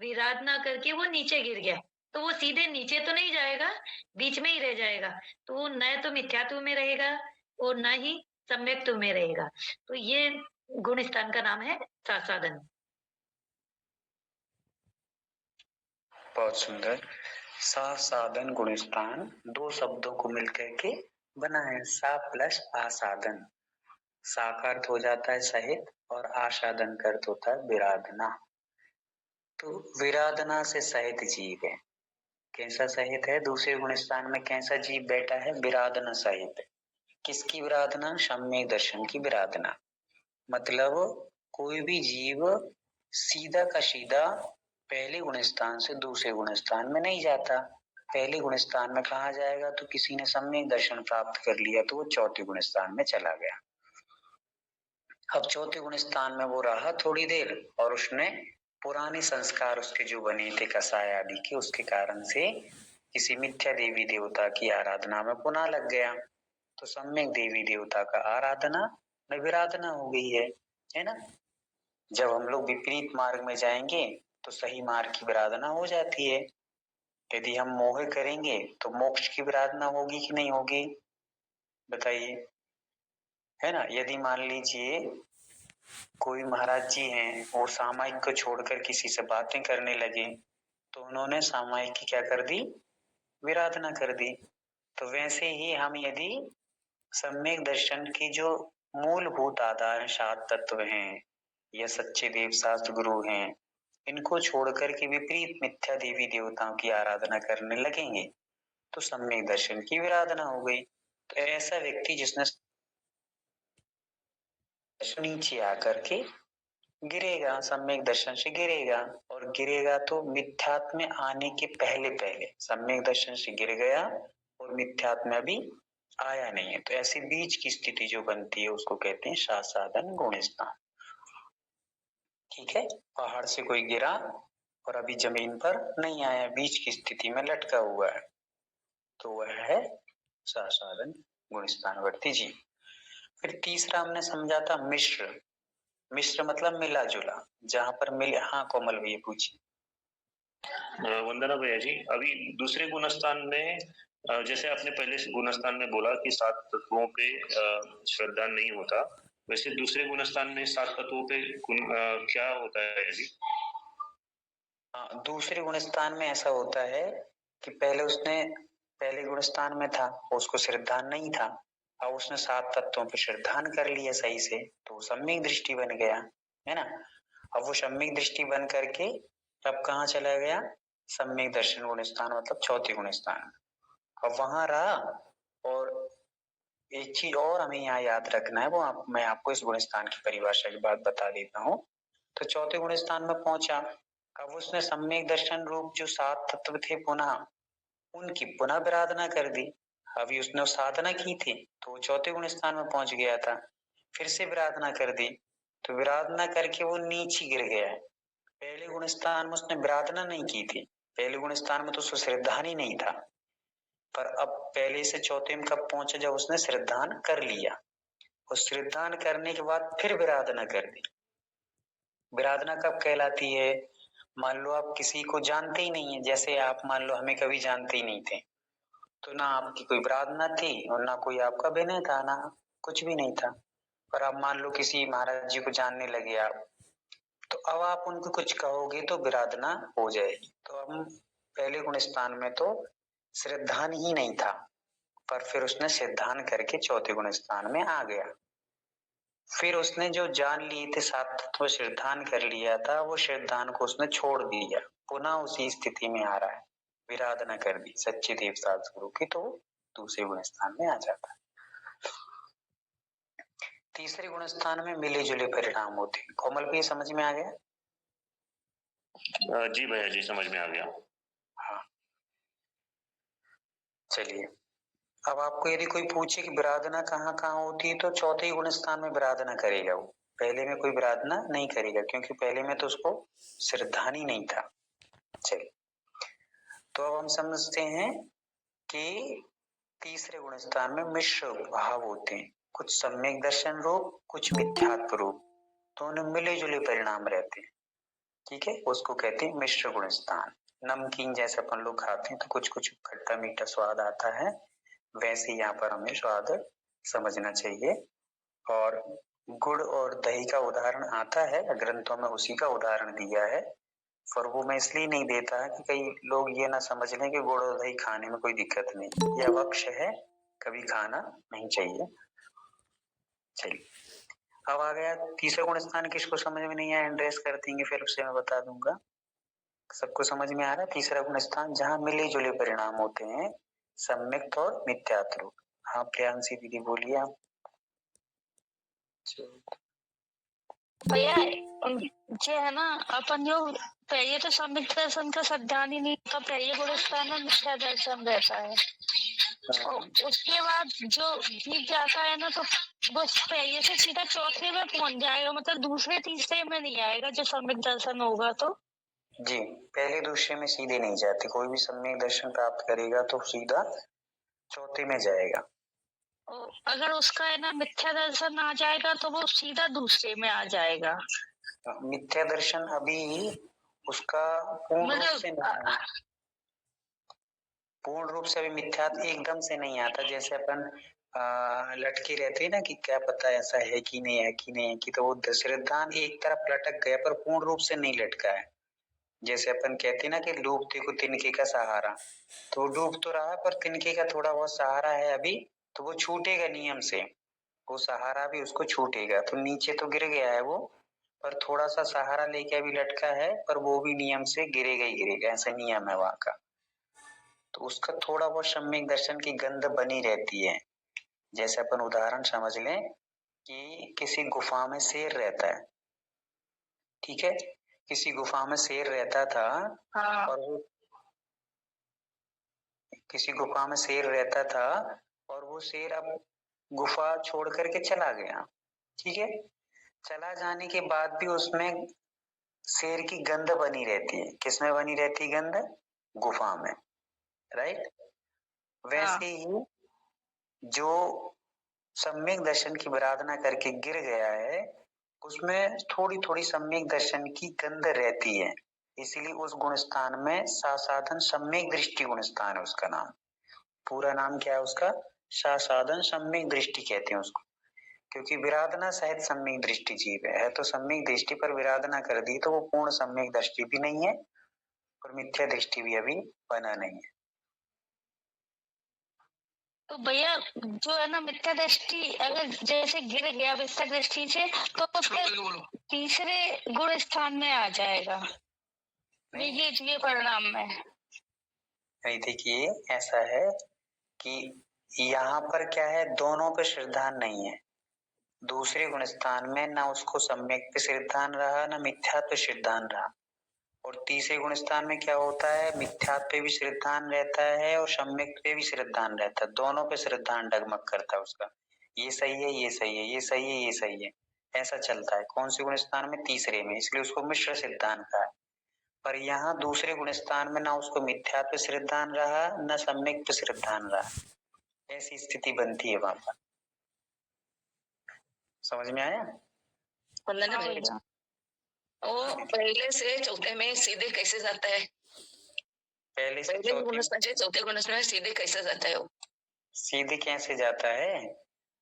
विराधना करके वो नीचे गिर गया तो वो सीधे नीचे तो नहीं जाएगा, बीच में ही रह जाएगा। तो वो न तो मिथ्यात्व में रहेगा और न ही सम्यक्त्व में रहेगा। तो ये गुण स्थान का नाम है सासाधन। बहुत सुंदर। सासाधन गुण स्थान दो शब्दों को मिलकर के बना है, सा प्लस आसाधन। सा का अर्थ हो जाता है सहित और आसाधन का अर्थ होता है विराधना। तो विराधना से सहित जीव है। कैसा सहित है? दूसरे गुण स्थान में कैसा जीव बैठा है? विराधना सहित। किसकी विराधना? सम्यक दर्शन की विराधना। मतलब कोई भी जीव सीधा का सीधा पहले गुण स्थान से दूसरे गुण स्थान में नहीं जाता। पहले गुण स्थान में कहा जाएगा? तो किसी ने सम्यक दर्शन प्राप्त कर लिया तो वो चौथे गुण स्थान में चला गया। अब चौथे गुण स्थान में वो रहा थोड़ी देर और उसने पुराने संस्कार उसके जो बने थे कसाय आदि के, उसके कारण से किसी मिथ्या देवी देवता की आराधना में पुनः लग गया। तो सम्यक देवी देवता का आराधना में विराधना हो गई है ना। जब हम लोग विपरीत मार्ग में जाएंगे तो सही मार्ग की विराधना हो जाती है। यदि हम मोह करेंगे तो मोक्ष की विराधना होगी कि नहीं होगी? बताइए, है ना। यदि मान लीजिए कोई महाराज जी हैं, वो सामायिक को छोड़कर किसी से बातें करने लगे तो उन्होंने सामायिक की क्या कर दी? विराधना कर दी। तो वैसे ही हम यदि सम्यक दर्शन की जो मूलभूत आधार 7 तत्व हैं या सच्चे देव शास्त्र गुरु हैं, इनको छोड़कर के विपरीत मिथ्या देवी देवताओं की आराधना करने लगेंगे तो सम्यक दर्शन की विराधना हो गई। तो ऐसा व्यक्ति जिसने नीचे आकर के गिरेगा, सम्यक दर्शन से गिरेगा, और गिरेगा तो मिथ्यात्व में आने के पहले पहले सम्यक दर्शन से गिर गया और मिथ्यात्व में अभी आया नहीं है, तो ऐसे बीच की स्थिति जो बनती है उसको कहते हैं सासादन गुण स्थान। ठीक है, पहाड़ से कोई गिरा और अभी जमीन पर नहीं आया, बीच की स्थिति में लटका हुआ है, तो वह है सासादन गुण स्थानवर्ती जीव। फिर तीसरा हमने समझा था मिश्र। मिश्र मतलब मिला जुला, जहां पर मिल। हाँ कोमल भैया पूछिए। वंदना भैया जी, अभी दूसरे गुणस्थान में जैसे आपने पहले गुणस्थान में बोला कि 7 तत्वों पे श्रद्धा नहीं होता, वैसे दूसरे गुणस्थान में 7 तत्वों पे क्या होता है जी? हाँ, दूसरे गुणस्थान में ऐसा होता है कि पहले गुणस्थान में था, उसको श्रद्धान नहीं था, अब उसने 7 तत्वों पे श्रद्धान कर लिया सही से, तो सम्यक दृष्टि बन गया, है ना। अब वो सम्यक दृष्टि बन करके अब कहाँ चला गया, सम्यक दर्शन गुणस्थान मतलब चौथे गुणस्थान। अब वहां रहा, और एक चीज और हमें यहाँ याद रखना है, वो मैं आपको इस गुणस्थान की परिभाषा की बात बता देता हूँ। तो चौथे गुणस्थान में पहुंचा, अब उसने सम्यक दर्शन रूप जो 7 तत्व थे पुनः उनकी पुनः विराधना कर दी। अभी उसने साधना की थी तो वो चौथे गुण स्थान में पहुंच गया था, फिर से विराधना कर दी, तो विराधना करके वो नीचे गिर गया है। पहले गुण स्थान में उसने विराधना नहीं की थी, पहले गुण स्थान में तो उसको श्रद्धान ही नहीं था, पर अब पहले से चौथे में कब पहुंचा, जब उसने श्रद्धान कर लिया, और श्रद्धान करने के बाद फिर विराधना कर दी। विराधना कब कहलाती है, मान लो आप किसी को जानते ही नहीं है, जैसे आप मान लो हमें कभी जानते ही नहीं थे, तो ना आपकी कोई विराधना थी और ना कोई आपका विनय था, ना कुछ भी नहीं था, पर आप मान लो किसी महाराज जी को जानने लगे आप, तो अब आप उनको कुछ कहोगे तो विराधना हो जाएगी। तो हम पहले गुण स्थान में तो श्रद्धान ही नहीं था, पर फिर उसने श्रद्धान करके चौथे गुण स्थान में आ गया। फिर उसने जो जान लिए थे 7 तत्व श्रद्धान कर लिया था, वो श्रद्धान को उसने छोड़ दिया, पुनः उसी स्थिति में आ रहा है, विराधना कर दी सच्चे देव सदगुरु की, तो दूसरे गुण स्थान में आ जाता है। तीसरे गुण स्थान में मिले जुले परिणाम होते हैं। कोमल भी समझ में आ गया? जी भैया जी, समझ में आ गया। हाँ चलिए, अब आपको यदि कोई पूछे कि विराधना कहाँ कहाँ होती है, तो चौथे ही गुण स्थान में विराधना करेगा वो, पहले में कोई विराधना नहीं करेगा, क्योंकि पहले में तो उसको श्रद्धान ही नहीं था। चलिए, तो अब हम समझते हैं कि तीसरे गुण स्थान में मिश्र भाव होते हैं, कुछ सम्यक दर्शन रूप, कुछ मिथ्यात्व रूप, दोनों मिले जुले परिणाम रहते हैं। ठीक है, उसको कहते हैं मिश्र गुण स्थान। नमकीन जैसे अपन लोग खाते हैं तो कुछ कुछ खट्टा मीठा स्वाद आता है, वैसे यहाँ पर हमें स्वाद समझना चाहिए। और गुड़ और दही का उदाहरण आता है ग्रंथों में, उसी का उदाहरण दिया है, पर वो मैं इसलिए नहीं देता है कि कई लोग ये ना समझ लें कि गुड़ और दही खाने में कोई दिक्कत नहीं, यह अवक्ष है, कभी खाना नहीं चाहिए। चलिए, अब आ गया तीसरा गुण स्थान, किसको समझ में नहीं आया एड्रेस कर देंगे, फिर उससे मैं बता दूंगा। सबको समझ में आ रहा है? तीसरा गुण स्थान जहाँ मिले जुले परिणाम होते हैं, सम्यक और मिथ्यात्व रूप। हाँ प्रियांशी दीदी बोलिए आप। भैया जो है ना, अपन जो पहले तो सम्यक दर्शन का श्रद्धान ही नहीं था, पहले गुण स्थान में मिथ्या दर्शन रहता है, और उसके बाद जो जीत जाता है ना, तो वो पहले से सीधा चौथे में पहुंच जाएगा, मतलब दूसरे तीसरे में नहीं आएगा जो सम्यक दर्शन होगा। तो जी, पहले दूसरे में सीधे नहीं जाते, कोई भी सम्यक दर्शन प्राप्त करेगा तो सीधा चौथे में जाएगा। अगर उसका है ना मिथ्या दर्शन आ जाएगा तो वो सीधा दूसरे में आ जाएगा। मिथ्या दर्शन अभी उसका पूर्ण रूप से नहीं, पूर्ण रूप से अभी मिथ्या एकदम से नहीं आता। जैसे अपन लटके रहते हैं ना कि क्या पता ऐसा है कि नहीं है कि नहीं है कि, तो वो श्रद्धान एक तरफ लटक गया पर पूर्ण रूप से नहीं लटका है। जैसे अपन कहते हैं ना कि डूबते को तिनके का सहारा, तो डूब तो रहा है पर तिनके का थोड़ा बहुत सहारा है अभी, तो वो छूटेगा नियम से, वो सहारा भी उसको छूटेगा, तो नीचे तो गिर गया है वो, पर थोड़ा सा सहारा लेके अभी लटका है, पर वो भी नियम से गिरेगा ही गिरेगा, ऐसा नियम है वहां का। तो उसका थोड़ा बहुत सम्यक दर्शन की गंध बनी रहती है। जैसे अपन उदाहरण समझ लें कि किसी गुफा में शेर रहता है, ठीक है, किसी गुफा में शेर रहता था हाँ। और वो किसी गुफा में शेर रहता था और वो शेर अब गुफा छोड़ करके चला गया। ठीक है, चला जाने के बाद भी उसमें शेर की गंध बनी रहती है। किसमें बनी रहती है गंध? गुफा में, राइट। वैसे ही जो सम्यक दर्शन की आराधना करके गिर गया है उसमें थोड़ी थोड़ी सम्यक दर्शन की गंध रहती है, इसीलिए उस गुण स्थान में सासाधन सम्यक दृष्टि गुण स्थान है उसका नाम। पूरा नाम क्या है उसका? सासाधन सम्यक दृष्टि कहते हैं उसको, क्योंकि विराधना सहित सम्यक दृष्टि जीव है तो सम्यक दृष्टि पर विराधना कर दी तो वो पूर्ण सम्यक दृष्टि भी नहीं है और मिथ्या दृष्टि भी अभी बना नहीं है। तो भैया जो है ना मिथ्या दृष्टि अगर जैसे गिर गया मिथ्या दृष्टि से तो फिर तीसरे गुण स्थान में आ जाएगा, ये परिणाम में। नहीं, देखिए ऐसा है कि यहाँ पर क्या है, दोनों पे श्रद्धान नहीं है। दूसरे गुण स्थान में ना उसको सम्यक पे श्रद्धान रहा ना मिथ्या पे श्रद्धान रहा, और तीसरे गुण स्थान में क्या होता है, मिथ्या पे भी श्रद्धान रहता है और सम्यक पे भी श्रद्धान रहता है, दोनों पे श्रद्धान डगमग करता है उसका, ये सही है ये सही है ये सही है ये सही है, ऐसा चलता है। कौन से गुण स्थान में? तीसरे में, इसलिए उसको मिश्र सिद्धांत कहा है। पर यहाँ दूसरे गुण स्थान में ना उसको मिथ्या पे श्रद्धान रहा न सम्यक पे श्रद्धान रहा, ऐसी स्थिति बनती है वहां पर। समझ में आया? वो पहले से चौथे में सीधे कैसे जाता है? पहले से चौथे गुण में सीधे कैसे जाता है? वो सीधे कैसे जाता है?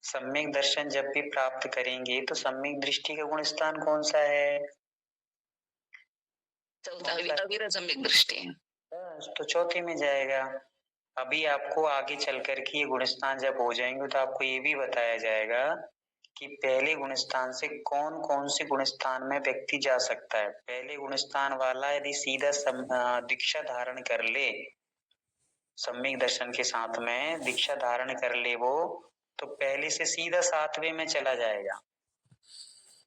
सम्यक दर्शन जब भी प्राप्त करेंगे तो सम्यक दृष्टि का गुण स्थान कौन सा है? चौथा अविरत सम्यक दृष्टि। बस, तो चौथे में जाएगा। अभी आपको आगे चल करके ये गुण स्थान जब हो जाएंगे तो आपको ये भी बताया जाएगा कि पहले गुण स्थान से कौन कौन से गुण स्थान में व्यक्ति जा सकता है। पहले गुण स्थान वाला यदि सीधा दीक्षा धारण कर ले, सम्यक दर्शन के साथ में दीक्षा धारण कर ले वो, तो पहले से सीधा सातवें में चला जाएगा।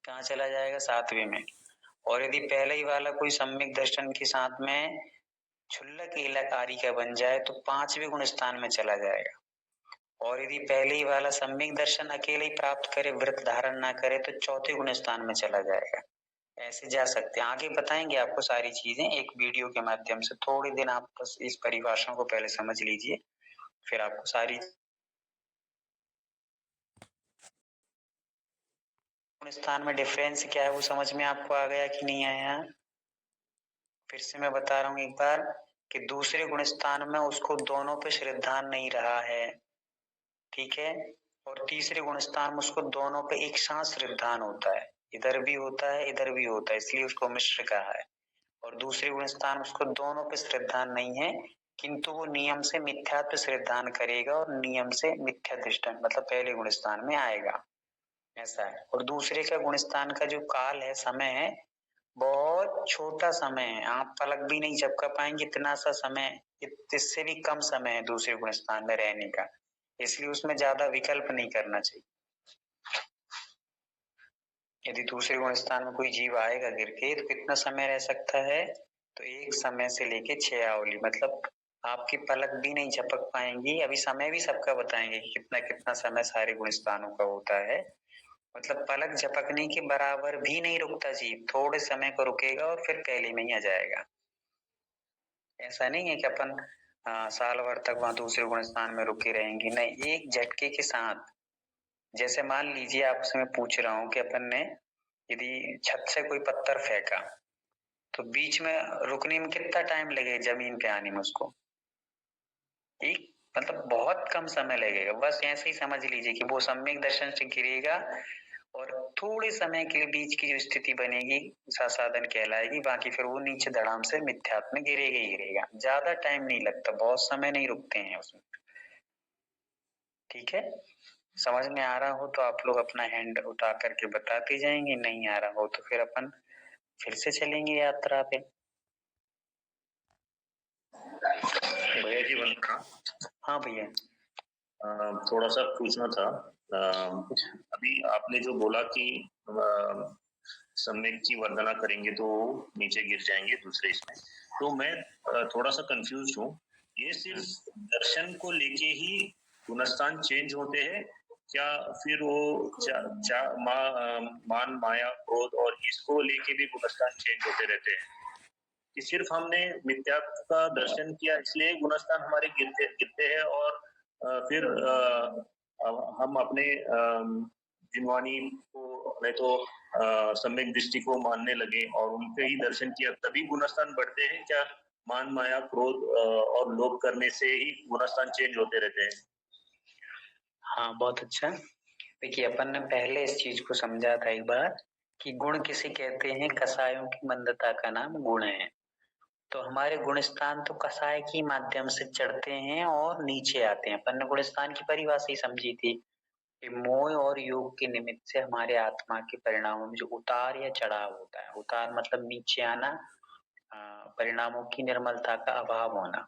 कहाँ चला जाएगा? सातवें में। और यदि पहले ही वाला कोई सम्यक दर्शन के साथ में क्षुल्लक एलक आदि का बन जाए तो पांचवें गुण स्थान में चला जाएगा। और यदि पहले ही वाला सम्यक दर्शन अकेले ही प्राप्त करे, व्रत धारण ना करे, तो चौथे गुण स्थान में चला जाएगा। ऐसे जा सकते हैं। आगे बताएंगे आपको सारी चीजें एक वीडियो के माध्यम से। थोड़े दिन आप बस इस परिभाषा को पहले समझ लीजिए, फिर आपको सारी गुण स्थान में डिफरेंस क्या है वो समझ में आपको आ गया कि नहीं आया? फिर से मैं बता रहा हूँ एक बार कि दूसरे गुण स्थान में उसको दोनों पे श्रद्धान नहीं रहा है, ठीक है, और तीसरे गुण स्थान में उसको दोनों पे एक साथ श्रद्धान होता है, इधर भी होता है इधर भी होता है, इसलिए उसको मिश्र कहा है। और दूसरे गुण स्थान में उसको दोनों पे श्रद्धान नहीं है, किंतु वो नियम से मिथ्या पे श्रद्धान करेगा और नियम से मिथ्या दृष्टान मतलब पहले गुण स्थान में आएगा, ऐसा है। और दूसरे का गुण स्थान का जो काल है, समय है, बहुत छोटा समय है, आप पलक भी नहीं झपका पाएंगे, इतना सा समय, इससे भी कम समय है दूसरे गुण स्थान में रहने का, इसलिए उसमें ज्यादा विकल्प नहीं करना चाहिए। यदि दूसरे गुण स्थान में कोई जीव आएगा गिर के तो कितना समय रह सकता है? तो एक समय से लेके 6 आवली, मतलब आपकी पलक भी नहीं झपक पाएंगी। अभी समय भी सबका बताएंगे कि कितना कितना समय सारे गुण स्थानों का होता है, मतलब पलक झपकने के बराबर भी नहीं रुकता जीव, थोड़े समय को रुकेगा और फिर पहले में ही आ जाएगा। ऐसा नहीं है कि अपन साल भर तक वहां दूसरे गुण स्थान में रुके रहेंगे, नहीं, एक झटके के साथ। जैसे मान लीजिए आपसे मैं पूछ रहा हूँ कि अपन ने यदि छत से कोई पत्थर फेंका तो बीच में रुकने में कितना टाइम लगेगा जमीन पे आने में उसको? एक मतलब बहुत कम समय लगेगा। बस ऐसे ही समझ लीजिए कि वो सम्यक दर्शन से गिरेगा और थोड़े समय के लिए बीच की जो स्थिति बनेगी सासाधन कहलाएगी, बाकी फिर वो नीचे धड़ाम से मिथ्यात्व में गिरेगा ही गिरेगा। ज्यादा टाइम नहीं लगता, बहुत समय नहीं रुकते हैं उसमें, ठीक है। समझ में आ रहा हो तो आप लोग अपना हैंड उठा करके बताते जाएंगे, नहीं आ रहा हो तो फिर अपन फिर से चलेंगे यात्रा पे। भैया जी वंदना। हाँ भैया, थोड़ा सा पूछना था। अभी आपने जो बोला कि सम्यक की वंदना करेंगे तो नीचे गिर जाएंगे दूसरे इसमें। तो मैं थोड़ा सा कंफ्यूज हूँ, ये सिर्फ दर्शन को लेके ही गुणस्थान चेंज होते हैं क्या? फिर वो मान माया क्रोध और इसको लेके भी गुणस्थान चेंज होते रहते हैं कि सिर्फ हमने मिथ्यात्व का दर्शन किया इसलिए गुणस्थान हमारे गिरते हैं और फिर हम अपने जिनवानी को नहीं तो सम्यक दृष्टि को मानने लगे और उनके ही दर्शन किया तभी गुणस्थान बढ़ते हैं क्या? मान माया क्रोध और लोभ करने से ही गुणस्थान चेंज होते रहते हैं? हाँ, बहुत अच्छा। देखिए, अपन ने पहले इस चीज को समझा था एक बार कि गुण किसे कहते हैं? कसायों की मंदता का नाम गुण है। तो हमारे गुणस्थान तो कसाय के माध्यम से चढ़ते हैं और नीचे आते हैं। अपन ने गुणस्थान की परिभाषा ही समझी थी कि मोह और योग के निमित्त से हमारे आत्मा के परिणामों में जो उतार या चढ़ाव होता है। उतार मतलब नीचे आना, परिणामों की निर्मलता का अभाव होना,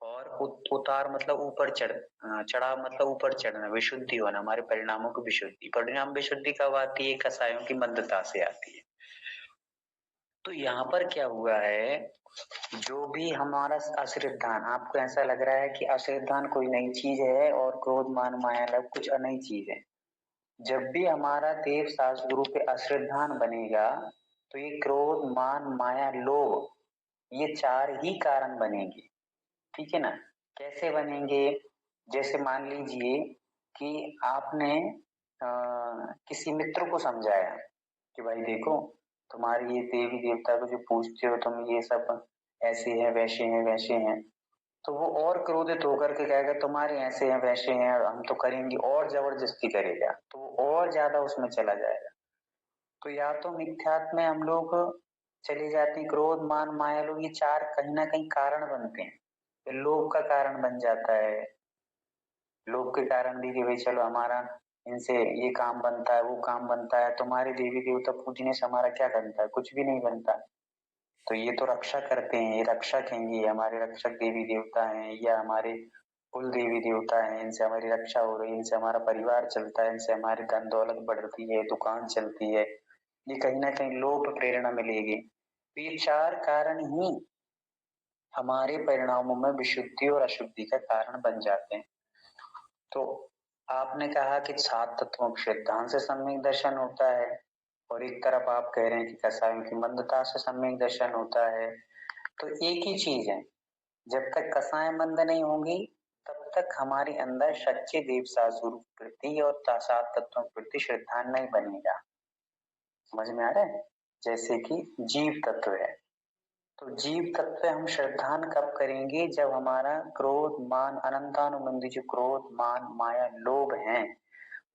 और उतार मतलब ऊपर चढ़ाव मतलब ऊपर चढ़ना, विशुद्धि होना, हमारे परिणामों की विशुद्धि। परिणाम विशुद्धि कब आती है? कसायों की मंदता से आती है। तो यहाँ पर क्या हुआ है, जो भी हमारा अश्रद्धान, आपको ऐसा लग रहा है कि अश्रद्धान कोई नई चीज है और क्रोध मान माया लोभ कुछ नई चीज है। जब भी हमारा देव शास्त्र गुरु पे अश्रद्धान बनेगा तो ये क्रोध मान माया लोभ ये चार ही कारण बनेंगे। ठीक है ना? कैसे बनेंगे? जैसे मान लीजिए कि आपने किसी मित्र को समझाया कि भाई देखो, तुम्हारे ये देवी देवता को जो पूजते हो तुम, ये सब ऐसे हैं वैसे हैं वैसे हैं। तो वो और क्रोधित होकर के कहेगा तुम्हारे ऐसे हैं वैसे हैं और हम तो करेंगे, और जबरदस्ती करेगा, तो वो और ज्यादा उसमें चला जाएगा। तो या तो मिथ्यात्व में हम लोग चले जाते हैं, क्रोध मान माया लोग ये चार कहीं ना कहीं कारण बनते हैं। तो लोभ का कारण बन जाता है। लोभ के कारण भी कि भाई चलो हमारा इनसे ये काम बनता है वो काम बनता है, तुम्हारे देवी देवता पूजने से हमारा क्या बनता है? कुछ भी नहीं बनता। तो ये तो रक्षा करते हैं, ये रक्षक हैं, ये हमारे रक्षक देवी देवता हैं, या हमारे कुल देवी देवता हैं, इनसे हमारी रक्षा हो रही है, इनसे हमारा परिवार चलता है, इनसे हमारी धन दौलत बढ़ती है, दुकान चलती है। ये कहीं ना कहीं लोभ प्रेरणा मिलेगी। तो ये चार कारण ही हमारे परिणामों में विशुद्धि और अशुद्धि का कारण बन जाते हैं। तो आपने कहा कि 7 तत्वों के सिद्धांत से सम्यक दर्शन होता है, और एक तरफ आप कह रहे हैं कि कसायों की मंदता से सम्यक दर्शन होता है। तो एक ही चीज है, जब तक कसाय मंद नहीं होंगी तब तक हमारे अंदर सच्चे देव सासुर प्रति और 7 तत्वों के प्रति श्रद्धा नहीं बनेगा। समझ में आ रहा है? जैसे कि जीव तत्व है, तो जीव तत्व हम श्रद्धान कब करेंगे? जब हमारा क्रोध मान अनंतानुबंधी जो क्रोध मान माया लोभ हैं,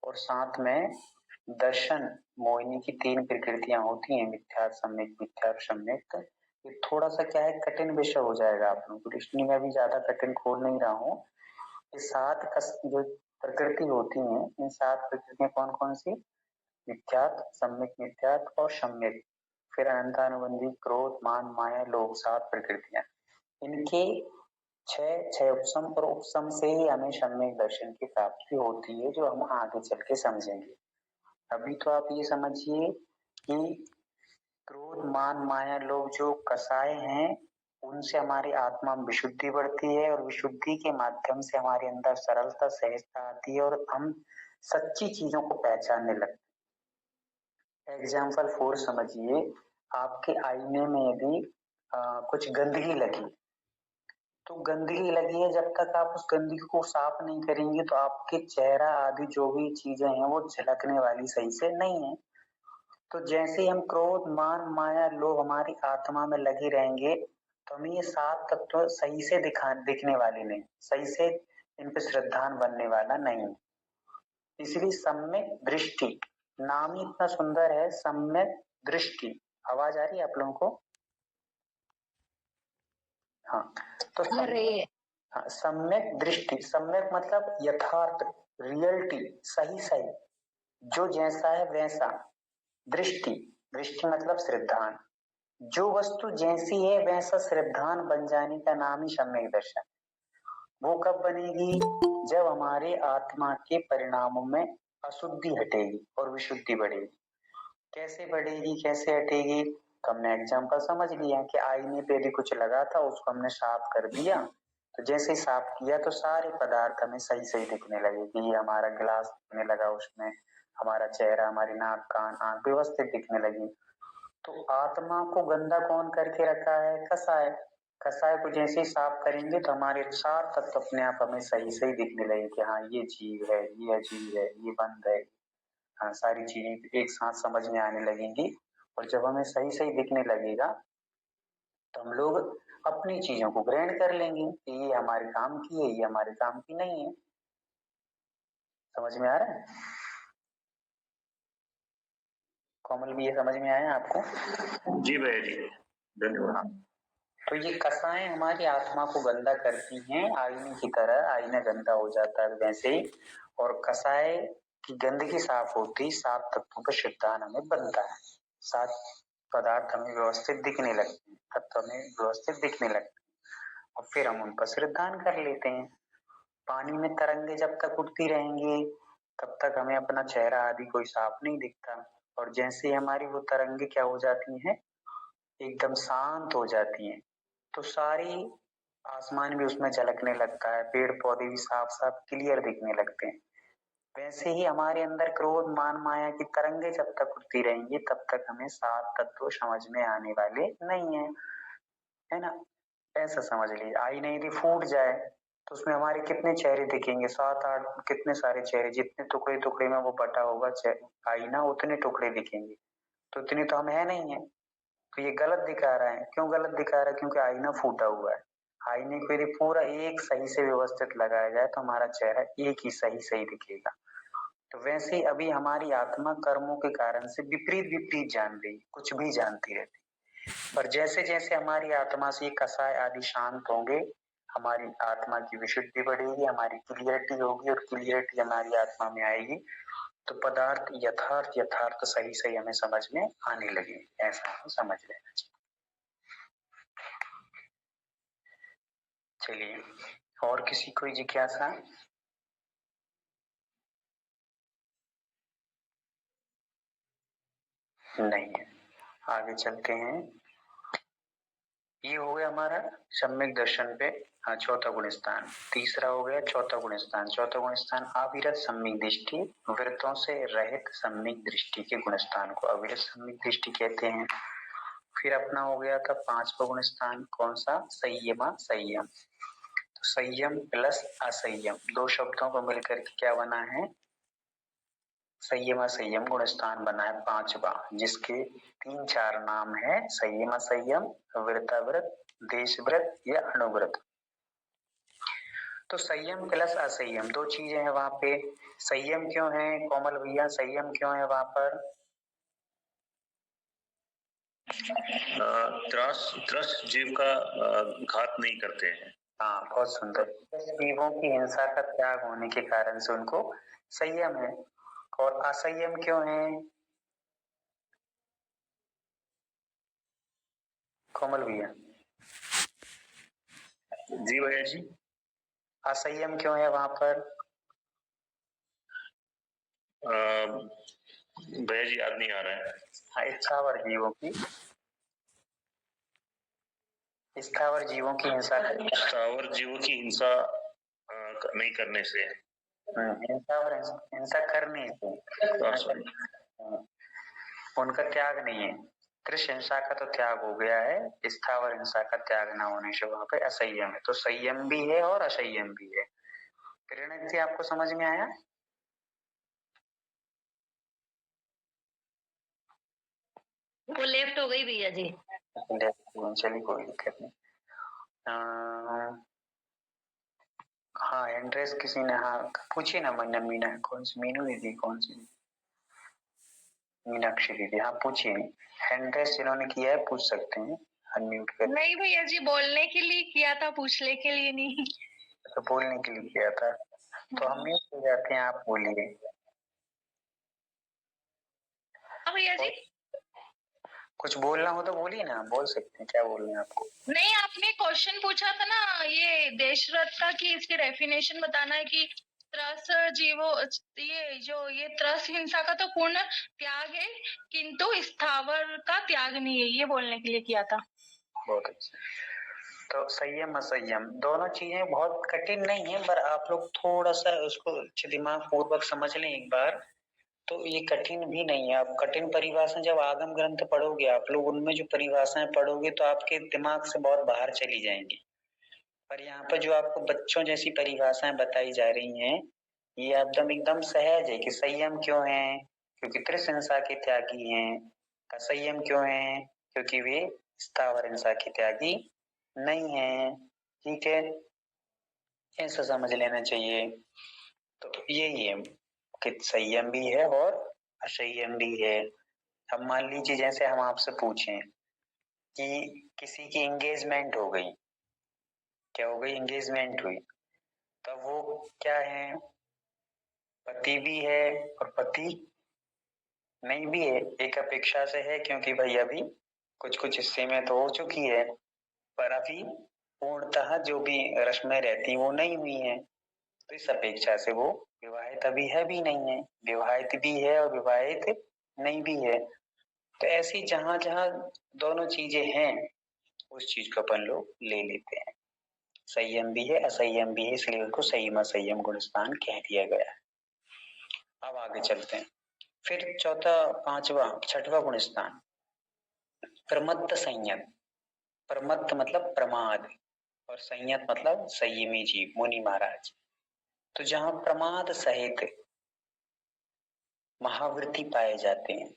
और साथ में दर्शन मोहिनी की 3 प्रकृतियां होती हैं, मिथ्या सम्यक मिथ्या सम्यक। ये थोड़ा सा क्या है, कठिन विषय हो जाएगा आप लोगों को, इसलिए मैं भी ज्यादा कठिन खोल नहीं रहा हूँ। ये 7 जो प्रकृति होती हैं, इन 7 प्रकृतियां कौन कौन सी? मिथ्यात्व, सम्यक मिथ्यात्व और सम्यक, फिर अनंतानुबंधी क्रोध मान माया लोभ, 7 प्रकृतियां। इनके 6 उपसम और उपसम से ही हमें सम्यक दर्शन की प्राप्ति होती है, जो हम आगे चल के समझेंगे। अभी तो आप ये समझिए कि क्रोध मान माया लोभ जो कसाय हैं, उनसे हमारी आत्मा में विशुद्धि बढ़ती है, और विशुद्धि के माध्यम से हमारे अंदर सरलता सहजता आती है, और हम सच्ची चीजों को पहचानने लगते हैं। एग्जाम्पल 4 समझिए, आपके आईने में यदि कुछ गंदगी लगी, तो गंदगी लगी है, जब तक आप उस गंदगी को साफ नहीं करेंगे तो आपके चेहरा आदि जो भी चीजें हैं वो झलकने वाली सही से नहीं है। तो जैसे हम क्रोध मान माया लोभ हमारी आत्मा में लगे रहेंगे तो हमें ये 7 तत्व सही से दिखने वाले नहीं, सही से इन पे श्रद्धान बनने वाला नहीं। इसलिए सम्यक दृष्टि नाम ही इतना सुंदर है, सम्यक दृष्टि। आवाज आ रही है आप लोगों को? हाँ, तो हाँ, सम्यक दृष्टि, सम्यक मतलब यथार्थ, रियलिटी, सही सही, जो जैसा है वैसा। दृष्टि, दृष्टि मतलब श्रद्धान, जो वस्तु जैसी है वैसा श्रद्धान बन जाने का नाम ही सम्यक दर्शन। वो कब बनेगी? जब हमारे आत्मा के परिणामों में अशुद्धि हटेगी और विशुद्धि बढ़ेगी। कैसे बढ़ेगी, कैसे हटेगी? तो हमने एग्जाम्पल समझ लिया कि आईने पे यदि कुछ लगा था, उसको हमने साफ कर दिया, तो जैसे ही साफ किया तो सारे पदार्थ हमें सही सही दिखने लगे कि ये हमारा गिलास दिखने लगा, उसमें हमारा चेहरा, हमारी नाक, कान, आंख व्यवस्थित दिखने लगी। तो आत्मा को गंदा कौन करके रखा है? कसाय। कसाय को जैसे ही साफ करेंगे तो हमारे चार तत्व अपने आप हमें सही सही दिखने लगे कि हाँ ये जीव है, ये अजीव है, ये बंद है। हाँ, सारी चीजें एक साथ समझ में आने लगेंगी, और जब हमें सही सही दिखने लगेगा तो हम लोग अपनी चीजों को ग्रहण कर लेंगे कि ये हमारे काम की है, ये हमारे काम की नहीं है। समझ में आ रहा है? कोमल भी ये समझ में आया आपको? जी भैया जी, धन्यवाद। तो ये कसाएं हमारी आत्मा को गंदा करती हैं, आईने की तरह। आईना गंदा हो जाता है वैसे ही, और कसाए की गंदगी साफ होती, सात तत्वों का सिद्धांत हमें बनता है। सात पदार्थ हमें व्यवस्थित दिखने लगते हैं, तत्व हमें व्यवस्थित दिखने लगते हैं, और फिर हम उन पर श्रद्धान कर लेते हैं। पानी में तरंगे जब तक उठती रहेंगी तब तक हमें अपना चेहरा आदि कोई साफ नहीं दिखता, और जैसे ही हमारी वो तरंगे क्या हो जाती हैं, एकदम शांत हो जाती हैं, तो सारी आसमान भी उसमें झलकने लगता है, पेड़ पौधे भी साफ साफ क्लियर दिखने लगते हैं। वैसे ही हमारे अंदर क्रोध, मान, माया की तरंगे जब तक उठती रहेंगी तब तक हमें सात तत्व समझ में आने वाले नहीं है, है ना? ऐसा समझ लीजिए, आईना यदि फूट जाए तो उसमें हमारे कितने चेहरे दिखेंगे? 7-8, कितने सारे चेहरे, जितने टुकड़े टुकड़े में वो बटा होगा आईना, उतने टुकड़े दिखेंगे। तो इतने तो हम है नहीं है, तो ये गलत दिखा रहा है। क्यों गलत दिखा रहा है? क्योंकि आईना फूटा हुआ है। आईने को यदि पूरा एक सही से व्यवस्थित लगाया जाए तो हमारा चेहरा एक ही सही सही दिखेगा। तो वैसे ही अभी हमारी आत्मा कर्मों के कारण से विपरीत विपरीत जान रही, कुछ भी जानती रहती, पर जैसे जैसे हमारी आत्मा से ये कसाय आदि शांत होंगे, हमारी आत्मा की विशुद्धि बढ़ेगी, हमारी क्लियरिटी होगी, और क्लियरिटी हमारी आत्मा में आएगी तो पदार्थ यथार्थ यथार्थ सही सही हमें समझ में आने लगे। ऐसा हमें समझ लेना चाहिए। चलिए, और किसी कोई जिज्ञासा? नहीं है। आगे चलते हैं। ये हो गया हमारा सम्यक दर्शन पे चौथा गुण स्थान। तीसरा हो गया चौथा गुण स्थान। चौथा गुण स्थान अविरत सम्यक दृष्टि, वृत्तों से रहित सम्यक दृष्टि के गुण स्थान को अविरत सम्यक दृष्टि कहते हैं। फिर अपना हो गया था पांचवा गुण स्थान, कौन सा? संयमा संयम। तो संयम प्लस असंयम, दो शब्दों को मिलकर के क्या बना है? संयम संयम गुण स्थान बना है पांचवा, जिसके 3-4 नाम है: संयम संयम, वृत्ताव्रत, देशव्रत या अणुव्रत। तो संयम प्लस असंयम दो चीजें हैं वहां पे। संयम क्यों है कोमल भैया? संयम क्यों है वहां पर? त्रस्त जीव का घात नहीं करते हैं। हाँ, बहुत सुंदर। जीवों की हिंसा का त्याग होने के कारण से उनको संयम है। और असंयम क्यों है कोमल भैया? जी भैया जी, असंयम क्यों है वहां पर? भैया जी याद नहीं आ रहा है। हाँ, स्थावर जीवों की हिंसा, स्थावर जीवों की हिंसा नहीं करने से, हिंसा करने से उनका त्याग नहीं है। कृष्ण हिंसा का तो त्याग हो गया है, स्थावर हिंसा का त्याग ना होने से वहां पे असंयम है। तो संयम भी है और असंयम भी है। प्रेरणा जी, आपको समझ में आया? वो लेफ्ट हो गई भैया जी। चलिए, कोई दिक्कत नहीं। हाँ, एड्रेस किसी ने, हाँ पूछिए ना। मीना, कौन सी मीनू दीदी? कौन सी? मीनाक्षी दीदी, हाँ पूछिए। एड्रेस जिन्होंने किया है पूछ सकते हैं, अनम्यूट कर। नहीं भैया जी, बोलने के लिए किया था, पूछने के लिए नहीं। तो बोलने के लिए किया था, तो हम म्यूट हो जाते हैं, आप बोलिए। हाँ भैया जी, कुछ बोलना हो तो बोलिए ना, बोल सकते हैं। क्या बोलना है आपको? नहीं आपने क्वेश्चन पूछा था ना ये देशरथ का, कि इसकी डेफिनेशन बताना है कि त्रस जीवो ये त्रस हिंसा का तो पूर्ण त्याग है, किंतु स्थावर का त्याग नहीं है, ये बोलने के लिए किया था। बहुत अच्छा। तो संयम असंयम दोनों चीजें बहुत कठिन नहीं है, पर आप लोग थोड़ा सा उसको अच्छे दिमाग पूर्वक समझ लें एक बार, तो ये कठिन भी नहीं है। आप कठिन परिभाषा जब आगम ग्रंथ पढ़ोगे, आप लोग उनमें जो परिभाषाएं पढ़ोगे तो आपके दिमाग से बहुत बाहर चली जाएंगी। पर यहाँ पर जो आपको बच्चों जैसी परिभाषाएं बताई जा रही हैं, ये एकदम सहज है कि संयम क्यों है, क्योंकि त्रिसंसा के त्यागी हैं। असंयम क्यों है, क्योंकि वे स्थावर हिंसा के त्यागी नहीं है। ठीक है, ऐसा समझ लेना चाहिए। तो यही है कि संयम भी है और असंयम भी है। अब मान लीजिए जैसे हम आपसे पूछें कि किसी की एंगेजमेंट हो गई, क्या हो गई, एंगेजमेंट हुई, तब वो क्या है, पति भी है और पति नहीं भी है। एक अपेक्षा से है क्योंकि भाई अभी कुछ हिस्से में तो हो चुकी है, पर अभी पूर्णतः जो भी रस्में रहती वो नहीं हुई है, तो इस अपेक्षा से वो विवाहित अभी है भी नहीं है, विवाहित भी है और विवाहित नहीं भी है। तो ऐसी जहां जहां दोनों चीजें हैं, उस चीज को अपन लोग ले लेते हैं। संयम भी है, असंयम भी है, इसलिए उसको संयम असंयम गुण स्थान कह दिया गया है। अब आगे चलते हैं। फिर चौथा, पांचवा, छठवां गुण स्थान प्रमत्त संयत। प्रमत्त मतलब प्रमाद और संयत मतलब संयमी जीव, मुनि महाराज। तो जहां प्रमाद सहित महावृत्ति पाए जाते हैं,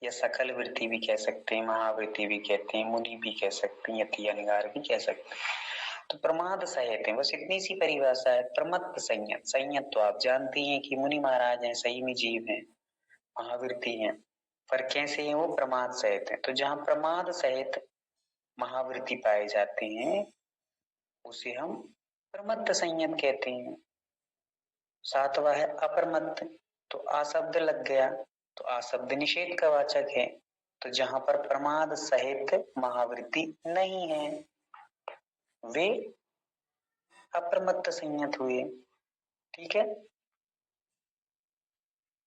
या सकल वृत्ति भी कह सकते हैं, महावृत्ति भी कहते हैं, मुनि भी कह सकते हैं, यतिअनिगार भी कह सकते हैं। तो प्रमाद सहित है, बस इतनी सी परिभाषा है। प्रमत्त संयत, संयत तो आप जानते हैं कि मुनि महाराज हैं, संयमी जीव हैं, महावृत्ति हैं, पर कैसे हैं वो, प्रमाद सहित है। तो जहां प्रमाद सहित महावृत्ति पाए जाते हैं, उसे हम प्रमत्त संयत कहते हैं। सातवां है अप्रमत्त, तो आ शब्द लग गया, तो आ शब्द निषेध का वाचक है। तो जहां पर प्रमाद सहित महावृत्ति नहीं है, वे अप्रमत्त संयत हुए। ठीक है,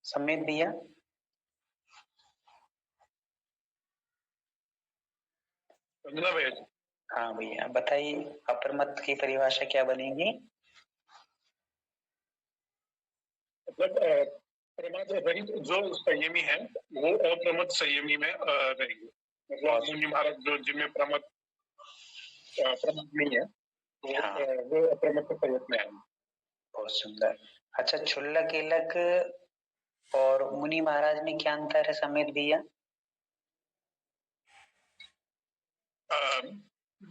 समेत भैया। हाँ भैया बताइए, अप्रमत्त की परिभाषा क्या बनेगी? मतलब प्रमाद रहित जो संयमी है वो अप्रमत्त संयमी में रहेंगे। मतलब मुनि महाराज जो जिनमें प्रमत्त नहीं है, तो हाँ। वो अप्रमत्त संयत में आएंगे। बहुत सुंदर। अच्छा, क्षुल्लक एलक और मुनि महाराज में क्या अंतर है समेत भैया?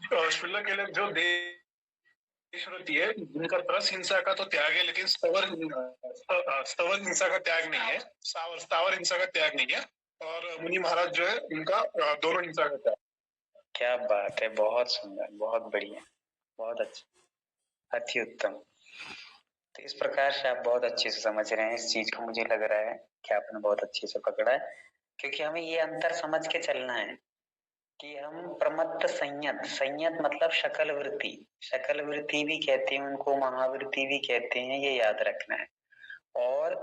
क्षुल्लक एलक जो देश वृत्ति है, जिनका त्रस हिंसा का तो त्याग है, लेकिन स्थवर हिंसा का त्याग नहीं है, स्थावर हिंसा का त्याग नहीं है। और मुनि महाराज जो है उनका दोनों हिंसा का त्याग। क्या बात है, बहुत सुंदर, बहुत बढ़िया, बहुत अच्छा, अति उत्तम। तो इस प्रकार से आप बहुत अच्छे से समझ रहे हैं इस चीज को। मुझे लग रहा है कि आपने बहुत अच्छे से पकड़ा है, क्योंकि हमें ये अंतर समझ के चलना है कि हम प्रमत्त संयत, संयत मतलब शकल वृत्ति, शकल वृत्ति भी कहते हैं उनको, महावृत्ति भी कहते हैं, ये याद रखना है। और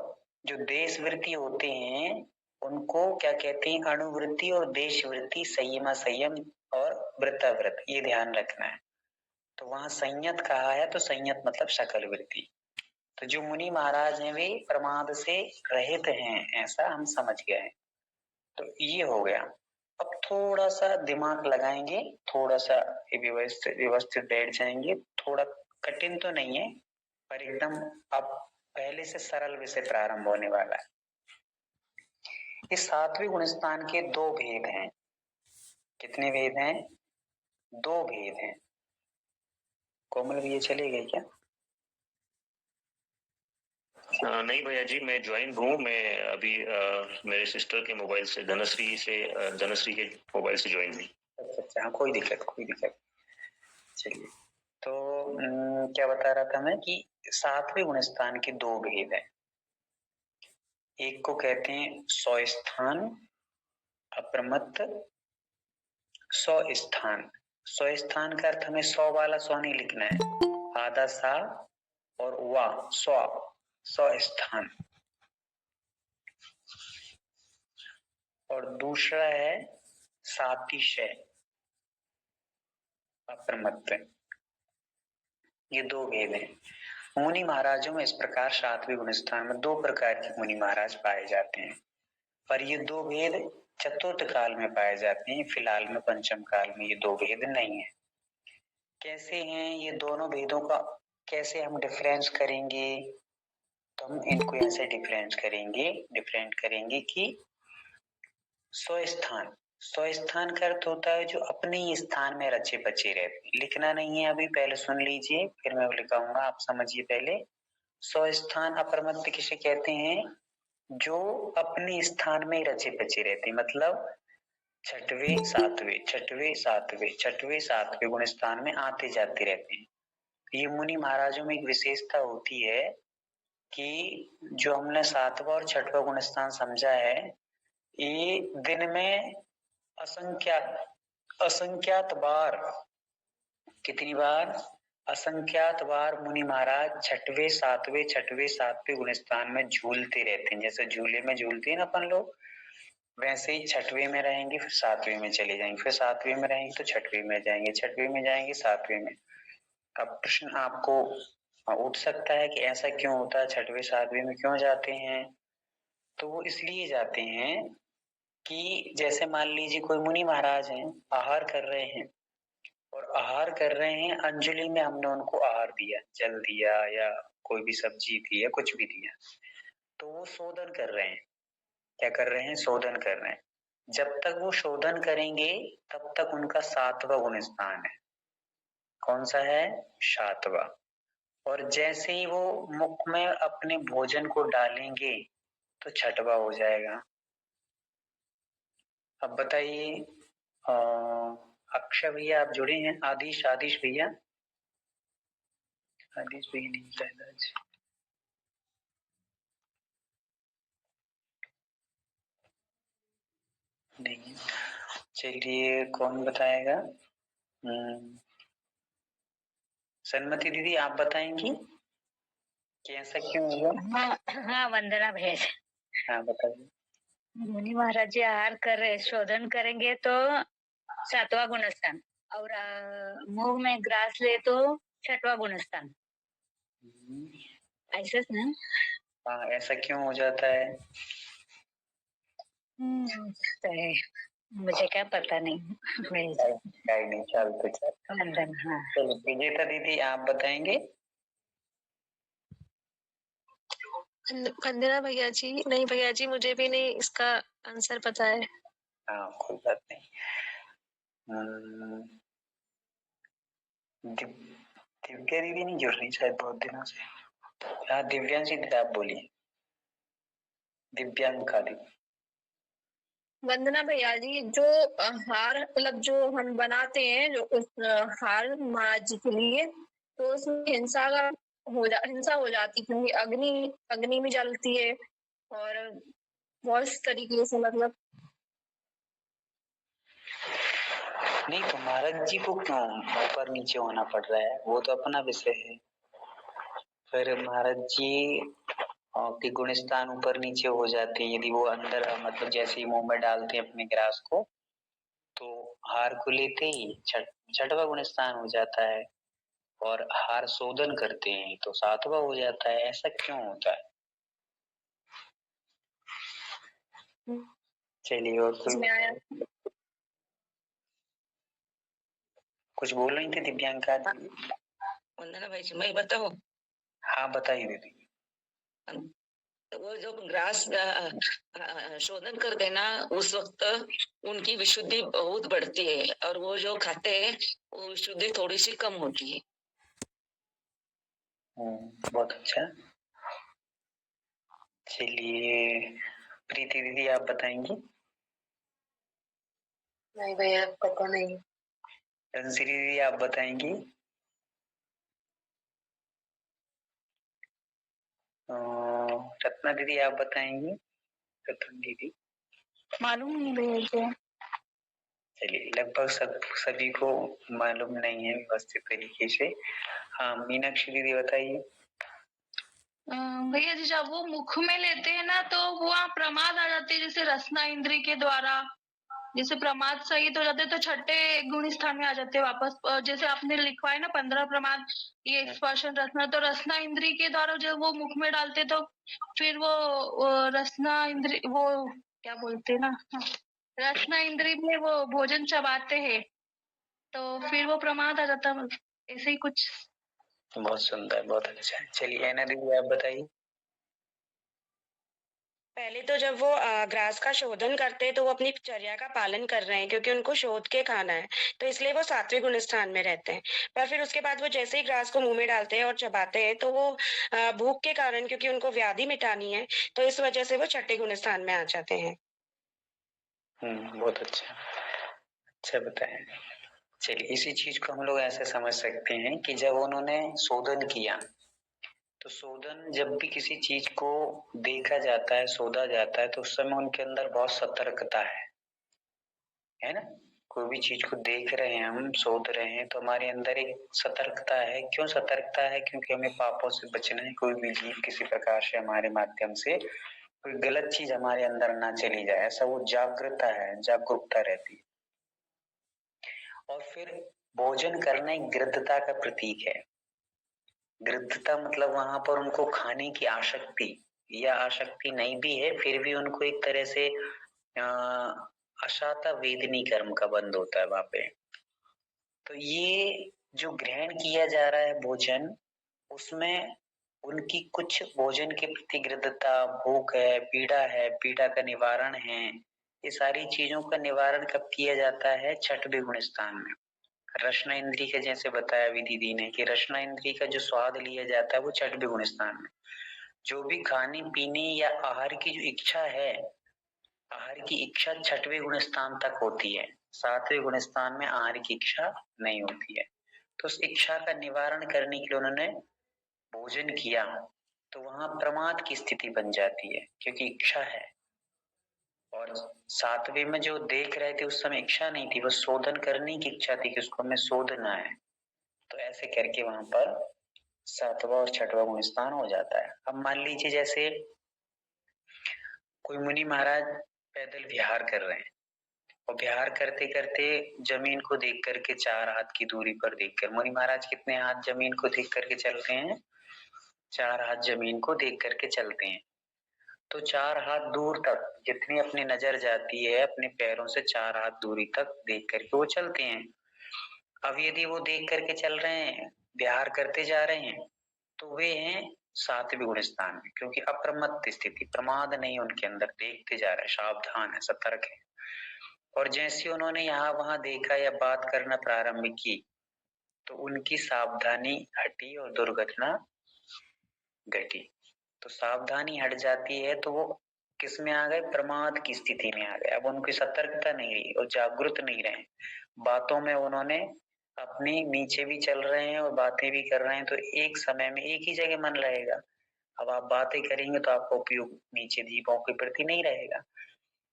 जो देश वृत्ति होते हैं उनको क्या कहते हैं, अणुवृत्ति और देश वृत्ति, संयम संयम और वृत्तावृत्त, ये ध्यान रखना है। तो वहां संयत कहा है, तो संयत मतलब शकल वृत्ति। तो जो मुनि महाराज हैं वे प्रमाद से रहित हैं, ऐसा हम समझ गए हैं। तो ये हो गया। अब थोड़ा सा दिमाग लगाएंगे, थोड़ा सा व्यवस्थित बैठ जाएंगे। थोड़ा कठिन तो नहीं है, पर एकदम अब पहले से सरल विषय प्रारंभ होने वाला है। इस सातवें गुणस्थान के दो भेद हैं। कितने भेद हैं? दो भेद हैं। कोमल भी ये चले गए क्या? नहीं भैया जी, मैं ज्वाइन हूँ। मैं अभी मेरे सिस्टर के मोबाइल से, धनश्री के मोबाइल से ज्वाइन हुई। अच्छा, हाँ, कोई दिक्कत। चलिए, तो क्या बता रहा था मैं कि सातवें गुणस्थान के दो भेद हैं। एक को कहते हैं स्वस्थान अप्रमत्त, स्वस्थान। स्वस्थान का अर्थ हमें 100 वाला 100 नहीं लिखना है, आधा सा और वा स्थान, और दूसरा है सातिशय अप्रमत्त। ये दो भेद हैं। मुनि महाराजों में इस प्रकार सातवें गुण स्थान में दो प्रकार के मुनि महाराज पाए जाते हैं, पर ये दो भेद चतुर्थ काल में पाए जाते हैं। फिलहाल में पंचम काल में ये दो भेद नहीं है। कैसे हैं ये दोनों भेदों का, कैसे हम डिफरेंस करेंगे? तो हम इनको ऐसे डिफरेंस करेंगे कि स्वस्थान का अर्थ होता है जो अपने ही स्थान में रचे बचे रहते। लिखना नहीं है अभी, पहले सुन लीजिए फिर मैं लिखाऊंगा, आप समझिए पहले। स्वस्थान अप्रमत्त किसे कहते हैं? जो अपने स्थान में रचे बचे रहते, मतलब छठवें सातवें गुण स्थान में आते जाते रहते हैं। ये मुनि महाराजों में एक विशेषता होती है कि जो हमने सातवां और छठवां गुण स्थान समझा है, ये दिन में असंख्यात बार, कितनी बार? असंख्यात बार मुनि महाराज छठवें सातवें गुण स्थान में झूलते रहते हैं। जैसे झूले में झूलते हैं ना अपन लोग, वैसे ही छठवें में रहेंगे फिर सातवें में चले जाएंगे, फिर सातवें में रहेंगे तो छठवें में जाएंगे, छठवें में जाएंगे सातवें में। अब प्रश्न आपको उठ सकता है कि ऐसा क्यों होता है, छठवें सातवें में क्यों जाते हैं? तो वो इसलिए जाते हैं कि जैसे मान लीजिए कोई मुनि महाराज हैं, आहार कर रहे हैं, और आहार कर रहे हैं, अंजलि में हमने उनको आहार दिया, जल दिया या कोई भी सब्जी दी या कुछ भी दिया, तो वो शोधन कर रहे हैं। क्या कर रहे हैं? शोधन कर रहे हैं। जब तक वो शोधन करेंगे तब तक उनका सातवां गुण स्थान है। कौन सा है? सातवां। और जैसे ही वो मुख में अपने भोजन को डालेंगे तो छठवां हो जाएगा। अब बताइए, अक्षय भैया आप जुड़े हैं? आदिश भैया, आदिश भैया नहीं शायद आज। नहीं, चलिए कौन बताएगा? सन्मति दीदी आप बताएंगी कि ऐसा क्यों हुआ? हाँ वंदना भैया। हाँ बताइए। मुनि महाराज जी आहार कर रहे, शोधन करेंगे तो सातवां गुण स्थान, और मुंह में ग्रास ले तो छठवां गुण स्थान, ऐसे ना? हाँ, ऐसा क्यों हो जाता है? मुझे क्या पता नहीं। नहीं, चलते वंदन। हाँ चलो विजेता दीदी आप बताएंगे। वंदना भैया जी, नहीं भैया जी मुझे भी नहीं इसका आंसर पता है। हाँ कोई बात नहीं। दिव्या दीदी नहीं जुड़ रही शायद बहुत दिनों से। हाँ दिव्यांशी दीदी आप बोलिए। दिव्यांका दीदी। वंदना भैया जी, जो हार मतलब जो हम बनाते हैं, जो उस हार महाराज जी के लिए, तो उसमें हिंसा हो जाती, क्योंकि अग्नि भी जलती है और बहुत तरीके से, मतलब नहीं तो महाराज जी को क्यों ऊपर नीचे होना पड़ रहा है? वो तो अपना विषय है। फिर महाराज जी के गुण स्थान ऊपर नीचे हो जाते हैं यदि वो अंदर, मतलब जैसे ही मुंह में डालते हैं अपने ग्रास को, तो हार को लेते ही छठवां गुण स्थान हो जाता है, और हार शोधन करते हैं तो सातवां हो जाता है। ऐसा क्यों होता है? चलिए और कुछ बोल रही थी दिव्यांका? वंदना भाई जी मैं बताऊं? हाँ बताइए दीदी। वो जो ग्रास शोधन कर देना, उस वक्त उनकी विशुद्धि बहुत बढ़ती है, और वो जो खाते हैं वो विशुद्धि थोड़ी सी कम होती है। बहुत अच्छा। चलिए प्रीति दीदी आप बताएंगी। नहीं भैया पता नहीं। धनश्री दीदी आप बताएंगी। रत्ना दीदी आप बताएंगी। रत्न दीदी मालूम नहीं भैया। चलिए लगभग सभी को मालूम नहीं है व्यवस्थित तरीके से। हाँ मीनाक्षी दीदी बताइए। भैया जी जब वो मुख में लेते हैं ना तो वहाँ प्रमाद आ जाते हैं, जैसे रसना इंद्री के द्वारा जैसे प्रमाद सहित हो जाते हैं तो छठे गुण स्थान में आ जाते हैं वापस। जैसे आपने लिखवाए ना 15 प्रमाद, ये स्पर्शन रसना, तो रसना इंद्री के द्वारा जब वो मुख में डालते तो फिर वो रसना इंद्री वो क्या बोलते हैं ना, हाँ, रसना इंद्री में वो भोजन चबाते हैं तो फिर वो प्रमाद आ जाता है, ऐसे ही कुछ। बहुत सुंदर, बहुत अच्छा। चलिए ऐना दीदी आप बताइए। पहले तो जब वो ग्रास का शोधन करते हैं तो वो अपनी चर्या का पालन कर रहे हैं क्योंकि उनको शोध के खाना है, तो इसलिए वो 7वें गुण स्थान में रहते हैं। पर फिर उसके बाद वो जैसे ही ग्रास को मुंह में डालते हैं और चबाते हैं तो वो भूख के कारण, क्योंकि उनको व्याधि मिटानी है, तो इस वजह से वो 6ठे गुण स्थान में आ जाते हैं। बहुत अच्छा, अच्छा बताया। चलिए इसी चीज को हम लोग ऐसे समझ सकते हैं कि जब उन्होंने शोधन किया, तो शोधन जब भी किसी चीज को देखा जाता है, शोधा जाता है, तो उस समय उनके अंदर बहुत सतर्कता है ना। कोई भी चीज को देख रहे हैं, हम शोध रहे हैं, तो हमारे अंदर एक सतर्कता है। क्यों सतर्कता है? क्योंकि हमें पापों से बचना है। कोई भी जीव किसी प्रकार से हमारे माध्यम से कोई गलत चीज हमारे अंदर ना चली जाए, ऐसा वो जागृता है, जागरूकता रहती है। और फिर भोजन करना एक गृद्धता का प्रतीक है। गृद्धता मतलब वहां पर उनको खाने की आसक्ति, या आसक्ति नहीं भी है फिर भी उनको एक तरह से अशाता वेदनी कर्म का बंध होता है वहां पे। तो ये जो ग्रहण किया जा रहा है भोजन, उसमें उनकी कुछ भोजन के प्रति गृद्धता, भूख है, पीड़ा का निवारण है। ये सारी चीजों का निवारण कब किया जाता है? 6वें गुण स्थान में। रसना इंद्री के जैसे बताया विधि दी ने कि रसना इंद्री का जो स्वाद लिया जाता है वो 6वें गुण स्थान में। जो भी खाने पीने या आहार की जो इच्छा है, आहार की इच्छा 6वें गुण स्थान तक होती है। 7वें गुण स्थान में आहार की इच्छा नहीं होती है। तो उस इच्छा का निवारण करने के लिए उन्होंने भोजन किया, तो वहां प्रमाद की स्थिति बन जाती है क्योंकि इच्छा है। और 7वें में जो देख रहे थे उस समय इच्छा नहीं थी, बस शोधन करने की इच्छा थी कि उसको हमें शोधना है। तो ऐसे करके वहां पर 7वां और 6वां गुण स्थान हो जाता है। अब मान लीजिए जैसे कोई मुनि महाराज पैदल विहार कर रहे हैं, और विहार करते करते जमीन को देख करके 4 हाथ की दूरी पर देखकर, मुनि महाराज कितने हाथ जमीन को देख करके चलते हैं? 4 हाथ जमीन को देख करके चलते हैं। तो 4 हाथ दूर तक जितनी अपनी नजर जाती है, अपने पैरों से 4 हाथ दूरी तक देख करके वो चलते हैं। अब यदि वो देख करके चल रहे हैं, विहार करते जा रहे हैं, तो वे हैं 7वें गुण स्थान में, क्योंकि अप्रमत्त स्थिति, प्रमाद नहीं उनके अंदर, देखते जा रहे हैं, सावधान है, सतर्क है। और जैसे उन्होंने यहाँ वहां देखा या बात करना प्रारंभ की, तो उनकी सावधानी हटी और दुर्घटना घटी। तो सावधानी हट जाती है तो वो किस में आ गए? प्रमाद की स्थिति में आ गए। अब उनकी सतर्कता नहीं रही और जागरूक नहीं रहे। बातों में उन्होंने अपने नीचे भी चल रहे हैं और बातें भी कर रहे हैं, तो एक समय में एक ही जगह मन रहेगा। अब आप बातें करेंगे तो आपका उपयोग नीचे दीपों के प्रति नहीं रहेगा,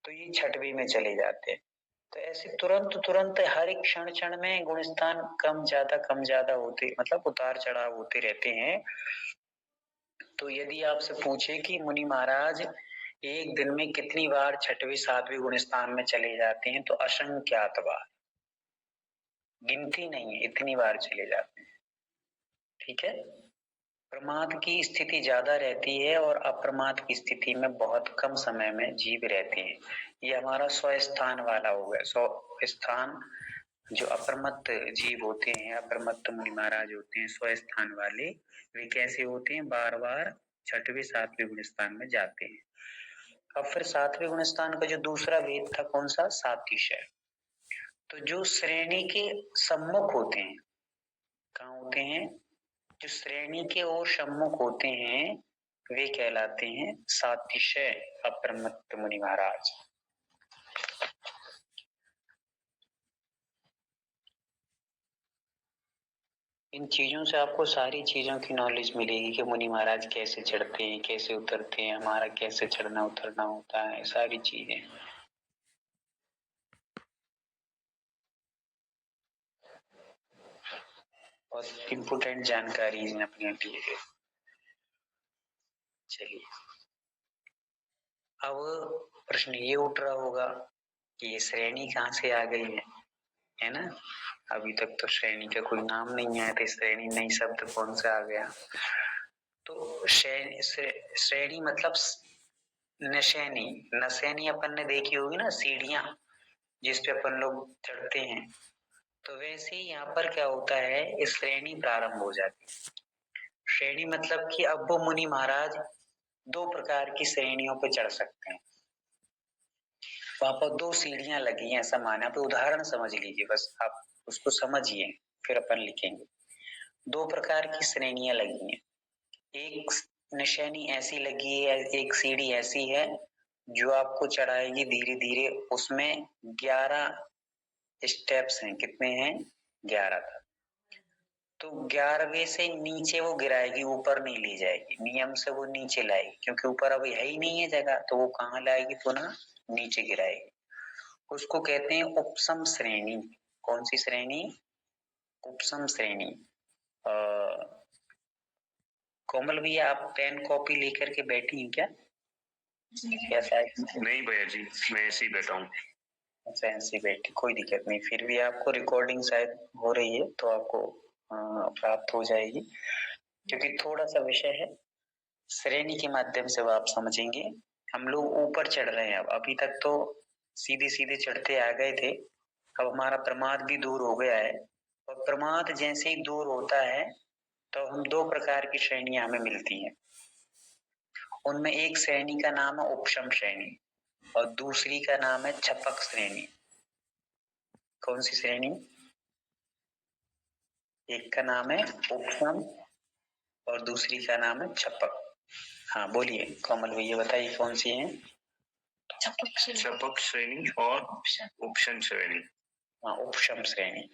तो ये 6वें में चले जाते हैं। तो ऐसे तुरंत तुरंत हर एक क्षण क्षण में गुण स्थान कम ज्यादा होते, मतलब उतार चढ़ाव होते रहते हैं। तो यदि आपसे पूछे कि मुनि महाराज एक दिन में कितनी बार 6वें 7वें गुण स्थान में चले जाते हैं, तो असंख्यात बार, गिनती नहीं है, इतनी बार चले जाते हैं। ठीक है। प्रमाद की स्थिति ज्यादा रहती है और अप्रमाद की स्थिति में बहुत कम समय में जीव रहते हैं। ये हमारा स्वस्थान वाला हो गया। स्वस्थान जो अप्रमत्त जीव होते हैं, अप्रमत्त मुनि महाराज होते हैं स्वस्थान वाले, वे कैसे होते हैं? बार बार 6वें 7वें गुण स्थान में जाते हैं। अब फिर 7वें गुण स्थान का जो दूसरा भेद था, कौन सा? सातिशय। तो जो श्रेणी के सम्मुख होते हैं, कहाँ होते हैं? जो श्रेणी के ओर सम्मुख होते हैं, वे कहलाते हैं सातिशय अप्रमत्त मुनि महाराज। इन चीजों से आपको सारी चीजों की नॉलेज मिलेगी कि मुनि महाराज कैसे चढ़ते हैं, कैसे उतरते हैं, हमारा कैसे चढ़ना उतरना होता है, सारी चीजें। बहुत इम्पोर्टेंट जानकारी अपने लिए है। चलिए, अब प्रश्न ये उठ रहा होगा कि ये श्रेणी कहाँ से आ गई है ना? अभी तक तो श्रेणी का कोई नाम नहीं आया, तो श्रेणी नई शब्द कौन सा आ गया? तो श्रेणी मतलब नशैनी। नशैनी अपन ने देखी होगी ना, सीढ़ियां जिसपे अपन लोग चढ़ते हैं। तो वैसे ही यहाँ पर क्या होता है, श्रेणी प्रारंभ हो जाती है। श्रेणी मतलब कि अब वो मुनि महाराज दो प्रकार की श्रेणियों पे चढ़ सकते हैं। वहां पर दो सीढ़ियां लगी हैं, ऐसा माना। आप उदाहरण समझ लीजिए, बस आप उसको समझिए, फिर अपन लिखेंगे। दो प्रकार की श्रेणियां लगी हैं। एक निशानी ऐसी लगी है, एक सीढ़ी ऐसी है जो आपको चढ़ाएगी धीरे धीरे। उसमें 11 स्टेप्स हैं। कितने हैं? 11 तक। तो 11वें से नीचे वो गिराएगी, ऊपर नहीं ले जाएगी। नियम से वो नीचे लाएगी, क्योंकि ऊपर अभी है ही नहीं है जगह, तो वो कहाँ लाएगी? पुनः नीचे गिराएगी। उसको कहते हैं उपसम श्रेणी। कौन सी श्रेणी? उपसम श्रेणी। कोमल भैया, आप पेन कॉपी लेकर के बैठी हैं क्या? नहीं भैया जी, मैं ऐसे ही बैठा हूँ। अच्छा, ऐसे बैठी, कोई दिक्कत नहीं। फिर भी आपको रिकॉर्डिंग शायद हो रही है, तो आपको प्राप्त हो जाएगी, क्योंकि थोड़ा सा विषय है, श्रेणी के माध्यम से वो आप समझेंगे। हम लोग ऊपर चढ़ रहे हैं। अब अभी तक तो सीधे सीधे चढ़ते आ गए थे, अब हमारा प्रमाद भी दूर हो गया है। और प्रमाद जैसे ही दूर होता है तो हम दो प्रकार की श्रेणियां हमें मिलती हैं। उनमें एक श्रेणी का नाम है उपशम श्रेणी और दूसरी का नाम है छपक श्रेणी। कौन सी श्रेणी? एक का नाम है उपशम और दूसरी का नाम है छपक। हाँ बोलिए कोमल भैया, बताइए कौन सी है? छपक श्रेणी और उपशम श्रेणी। हाँ, उपशम श्रेणी।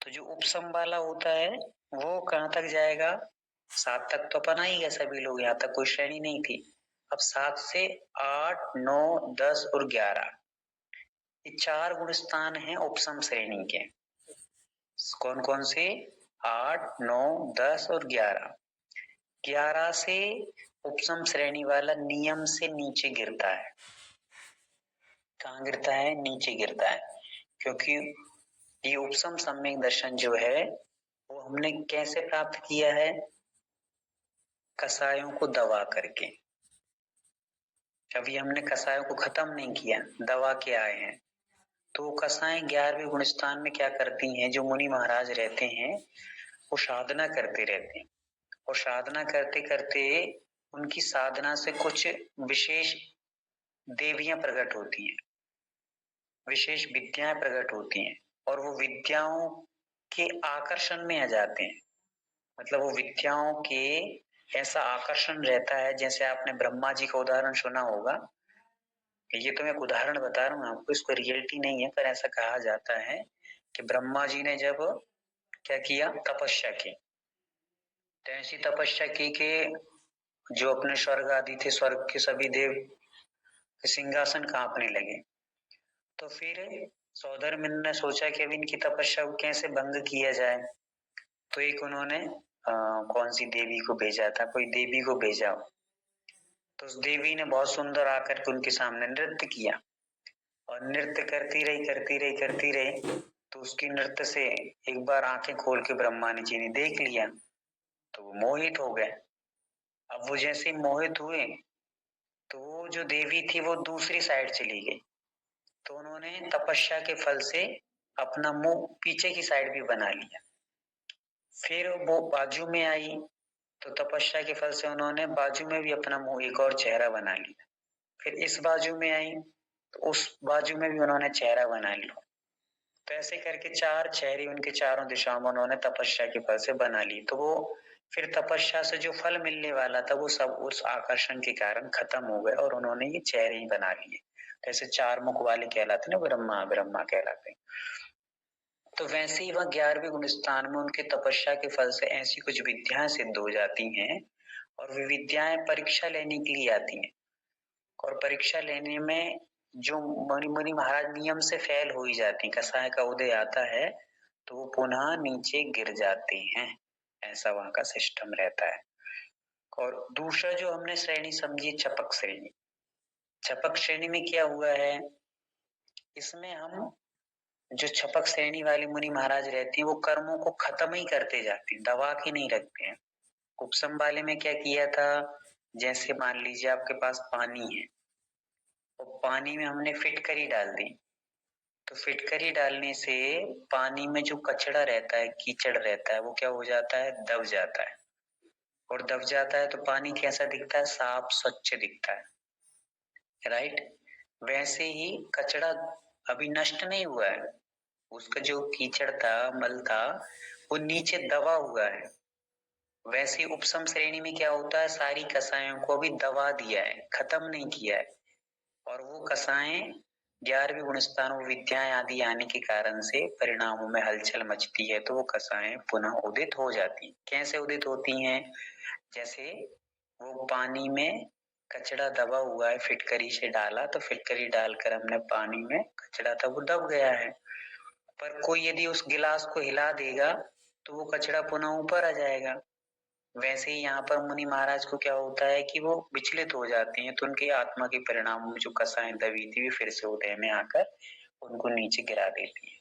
तो जो उपशम वाला होता है वो कहाँ तक जाएगा? 7 तक तो अपन आएगा सभी लोग, यहाँ तक कोई श्रेणी नहीं थी। अब 7 से 8, 9, 10 और 11, ये 4 गुण स्थान हैं उपशम श्रेणी के। कौन कौन से? 8, 9, 10 और 11। 11 से उपशम श्रेणी वाला नियम से नीचे गिरता है। कहाँ गिरता है? नीचे गिरता है, क्योंकि ये उपशम सम्यक दर्शन जो है वो हमने कैसे प्राप्त किया है? कसायों को दबा करके। अभी हमने कसायों को खत्म नहीं किया, दबा के आए हैं। तो कसाएं 11वें गुण स्थान में क्या करती हैं? जो मुनि महाराज रहते हैं वो साधना करते रहते हैं, और साधना करते करते उनकी साधना से कुछ विशेष देवियां प्रकट होती हैं, विशेष विद्याएं प्रकट होती हैं, और वो विद्याओं के आकर्षण में आ जाते हैं। मतलब वो विद्याओं के ऐसा आकर्षण रहता है, जैसे आपने ब्रह्मा जी का उदाहरण सुना होगा। ये तो मैं एक उदाहरण बता रहा हूँ आपको, इसको रियलिटी नहीं है, पर ऐसा कहा जाता है कि ब्रह्मा जी ने जब क्या किया? तपस्या की। तो ऐसी तपस्या की कि जो अपने स्वर्ग आदि थे, स्वर्ग के सभी देव के सिंहासन कांपने लगे। तो फिर सौधर्मिन ने सोचा कि अब इनकी तपस्या को कैसे भंग किया जाए। तो एक उन्होंने कौन सी देवी को भेजा था? कोई देवी को भेजा। तो उस देवी ने बहुत सुंदर आकर के उनके सामने नृत्य किया, और नृत्य करती रही। तो उसकी नृत्य से एक बार आंखें खोल के ब्रह्मा जी ने देख लिया, तो वो मोहित हो गए। अब वो जैसे मोहित हुए तो वो जो देवी थी वो दूसरी साइड चली गई। तो उन्होंने तपस्या के फल से अपना मुंह पीछे की साइड भी बना लिया। फिर वो बाजू में आई, तो तपस्या के फल से उन्होंने बाजू में भी अपना मुंह, एक और चेहरा बना लिया। फिर इस बाजू में आई, तो उस बाजू में भी उन्होंने चेहरा बना लिया। तो ऐसे करके 4 चेहरे उनके चारों दिशाओं में उन्होंने तपस्या के फल से बना ली। तो वो फिर तपस्या से जो फल मिलने वाला था वो सब उस आकर्षण के कारण खत्म हो गए, और उन्होंने ये चेहरे ही बना लिए। जैसे 4 मुख वाले कहलाते ना, ब्रह्मा कहलाते। तो वैसे ही वह 11वें गुण स्थान में उनके तपस्या के फल से ऐसी कुछ विद्याएं सिद्ध हो जाती हैं, और वे विद्याएं परीक्षा लेने के लिए आती हैं। और परीक्षा लेने में जो मुनि महाराज नियम से फेल हो ही जाती, कसाय का उदय आता है तो वो पुनः नीचे गिर जाते हैं। ऐसा वहां का सिस्टम रहता है। और दूसरा जो हमने श्रेणी समझी छपक श्रेणी। छपक श्रेणी में क्या हुआ है, इसमें हम जो छपक श्रेणी वाले मुनि महाराज रहते हैं वो कर्मों को खत्म ही करते जाते हैं, दबा के नहीं रखते हैं। उपसम वाले में क्या किया था, जैसे मान लीजिए आपके पास पानी है और पानी में हमने फिटकरी डाल दी, तो फिटकरी डालने से पानी में जो कचड़ा रहता है, कीचड़ रहता है, वो क्या हो जाता है, दब जाता है। और दब जाता है तो पानी कैसा दिखता है, साफ स्वच्छ दिखता है, राइट। वैसे ही कचड़ा अभी नष्ट नहीं हुआ है, उसका जो कीचड़ था, मल था, वो नीचे दबा हुआ है। वैसे उपसम श्रेणी में क्या होता है, सारी कसायों को भी दबा दिया है, खत्म नहीं किया है। और वो कसाएं 11वीं गुणस्थान विद्याएं आदि आने के कारण से परिणामों में हलचल मचती है, तो वो कसाएं पुनः उदित हो जाती। कैसे उदित होती हैं, जैसे वो पानी में कचड़ा दबा हुआ है, फिटकरी से डाला तो फिटकरी डालकर हमने पानी में कचड़ा था वो दब गया है, पर कोई यदि उस गिलास को हिला देगा तो वो कचड़ा पुनः ऊपर आ जाएगा। वैसे ही यहाँ पर मुनि महाराज को क्या होता है कि वो विचलित हो जाते हैं, तो उनके आत्मा के परिणामों में जो कसाएं दबी थी फिर से उदय में आकर उनको नीचे गिरा देती है।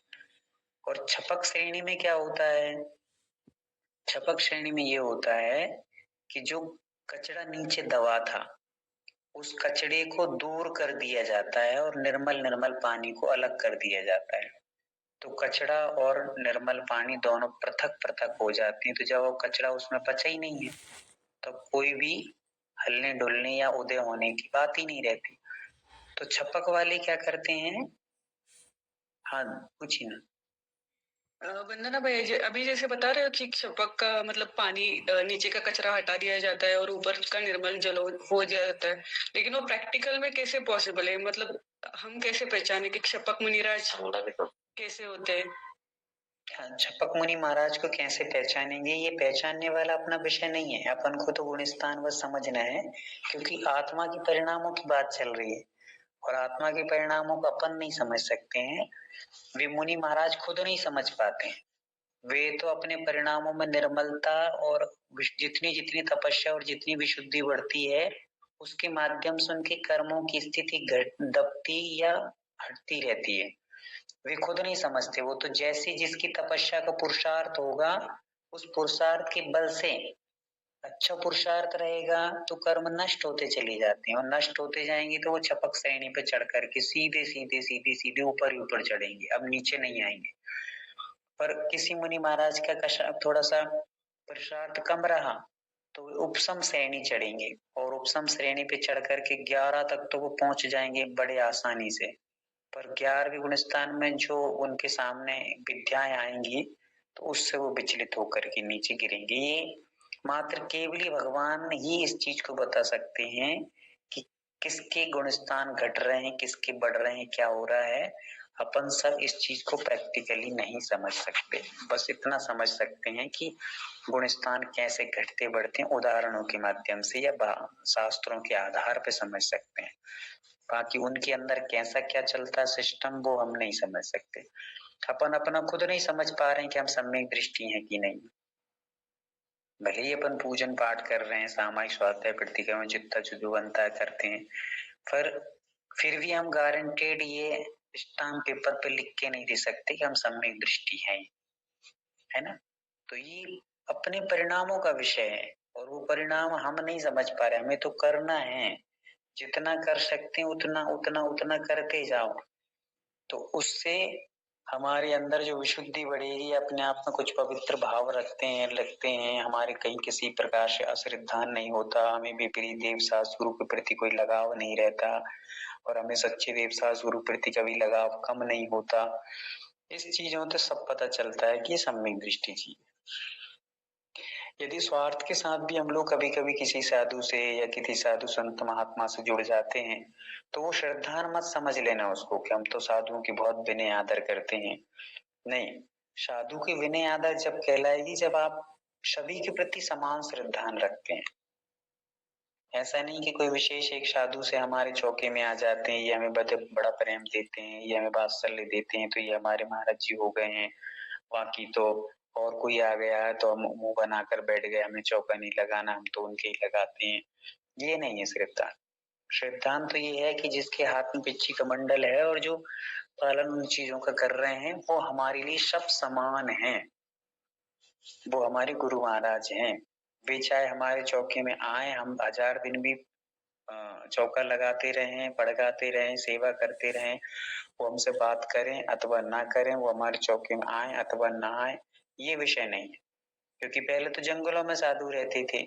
और छपक श्रेणी में क्या होता है, छपक श्रेणी में ये होता है कि जो कचड़ा नीचे दबा था उस कचड़े को दूर कर दिया जाता है और निर्मल पानी को अलग कर दिया जाता है। तो कचड़ा और निर्मल पानी दोनों पृथक पृथक हो जाती हैं। तो जब वो कचड़ा उसमें बचा ही नहीं है तो कोई भी हलने डुलने या उदय होने की बात ही नहीं रहती। तो छपक वाले क्या करते हैं, हाँ पूछिए ना। वंदना भैया, अभी जैसे बता रहे हो कि छपक का मतलब पानी नीचे का कचरा हटा दिया जाता है और ऊपर का निर्मल जल हो जाता है, लेकिन वो प्रैक्टिकल में कैसे पॉसिबल है, मतलब हम कैसे पहचाने कि छपक मुनिराज कैसे होते हैं? हाँ, छपक मुनि महाराज को कैसे पहचानेंगे, ये पहचानने वाला अपना विषय नहीं है, अपन को तो गुणस्थान बस समझना है, क्योंकि आत्मा के परिणामों की बात चल रही है और आत्मा के परिणामों को अपन नहीं समझ सकते हैं, वे मुनि महाराज खुद नहीं समझ पाते हैं। वे तो अपने परिणामों में निर्मलता और जितनी जितनी तपस्या और जितनी विशुद्धि बढ़ती है उसके माध्यम से उनके कर्मों की स्थिति दबती या हटती रहती है। वे खुद नहीं समझते, वो तो जैसे जिसकी तपस्या का पुरुषार्थ होगा उस पुरुषार्थ के बल से, अच्छा पुरुषार्थ रहेगा तो कर्म नष्ट होते चले जाते हैं और नष्ट होते जाएंगे तो वो छपक श्रेणी पे चढ़ करके सीधे सीधे सीधे सीधे ऊपर ही ऊपर चढ़ेंगे, अब नीचे नहीं आएंगे। पर किसी मुनि महाराज का थोड़ा सा पुरुषार्थ कम रहा तो उपसम श्रेणी चढ़ेंगे और उपसम श्रेणी पे चढ़ करके 11 तक तो वो पहुंच जाएंगे बड़े आसानी से। पर 11वीं गुणस्थान में जो उनके सामने विद्याएं आएंगी तो उससे वो विचलित होकर के नीचे गिरेंगे। ये मात्र केवली भगवान ही इस चीज को बता सकते हैं कि किसके गुणस्थान घट रहे हैं, किसके बढ़ रहे हैं, क्या हो रहा है। अपन सब इस चीज को प्रैक्टिकली नहीं समझ सकते, बस इतना समझ सकते हैं कि गुणस्थान कैसे घटते बढ़ते हैं उदाहरणों के माध्यम से या शास्त्रों के आधार पर समझ सकते हैं। बाकी उनके अंदर कैसा क्या चलता है सिस्टम वो हम नहीं समझ सकते। अपन अपना खुद नहीं समझ पा रहे हैं कि हम सम्यक दृष्टि हैं कि नहीं। भले ही अपन पूजन पाठ कर रहे हैं, सामायिक स्वाध्याय प्रतिक्रमण चित्ता जुजुवंता करते हैं, पर फिर भी हम गारंटेड ये स्टाम्प पेपर पे लिख के नहीं दे सकते कि हम सम्यक दृष्टि हैं, है ना। तो ये अपने परिणामों का विषय है और वो परिणाम हम नहीं समझ पा रहे, हमें तो करना है, जितना कर सकते हैं उतना उतना उतना करते जाओ, तो उससे हमारे अंदर जो विशुद्धि बढ़ेगी, अपने आप में कुछ पवित्र भाव रखते हैं, हमारे कहीं किसी प्रकार से अश्रद्धान नहीं होता, हमें विपरीत देव शास्त्र के प्रति कोई लगाव नहीं रहता और हमें सच्चे देव शास्त्र गुरु प्रति कभी लगाव कम नहीं होता। इस चीजों से सब पता चलता है कि सम्यक दृष्टि जी। यदि स्वार्थ के साथ भी हम लोग कभी कभी किसी साधु से या किसी साधु संत महात्मा से जुड़ जाते हैं तो वो श्रद्धान मत समझ लेना उसको कि हम तो साधुओं की बहुत विनय आदर करते हैं। नहीं, साधु की विनय आदर जब कहलाएगी जब आप सभी के प्रति समान श्रद्धान रखते हैं। ऐसा नहीं कि कोई विशेष एक साधु से हमारे चौके में आ जाते हैं, ये हमें बड़ा प्रेम देते हैं, ये हमें वात्सल्य देते हैं तो ये हमारे महाराज जी हो गए हैं, बाकी तो और कोई आ गया है तो हम मुंह बनाकर बैठ गए, हमें चौका नहीं लगाना, हम तो उनके ही लगाते हैं। ये नहीं है सिद्धांत। सिद्धांत तो ये है कि जिसके हाथ में पिच्ची कमंडल है और जो पालन उन चीजों का कर रहे हैं वो हमारे लिए सब समान हैं, वो हमारे गुरु महाराज हैं। वे चाहे हमारे चौके में आए, हम 1000 दिन भी चौका लगाते रहें, पड़गाते रहें, सेवा करते रहें, वो हमसे बात करें अथवा ना करें, वो हमारे चौके में आए अथवा ना आए, ये विषय नहीं है। क्योंकि पहले तो जंगलों में साधु रहते थे,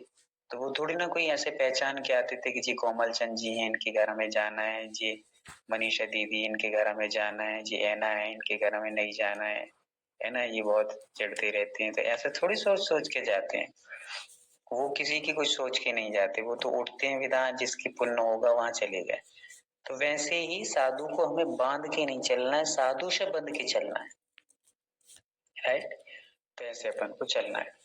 तो वो थोड़ी ना कोई ऐसे पहचान के आते थे कि जी कोमल चंद जी हैं, इनके घर में जाना है, जी मनीषा दीदी इनके घर में जाना है, जी ऐना है इनके घर में नहीं जाना है ना, ये बहुत चिढ़ते रहते हैं। तो ऐसे थोड़ी सोच सोच के जाते हैं, वो किसी की कुछ सोच के नहीं जाते, वो तो उठते हैं विधान, जिसकी पुण्य होगा वहां चले गए। तो वैसे ही साधु को हमें बांध के नहीं चलना है, साधु से बंध के चलना है, राइट। तो ऐसे अपन को चलना है,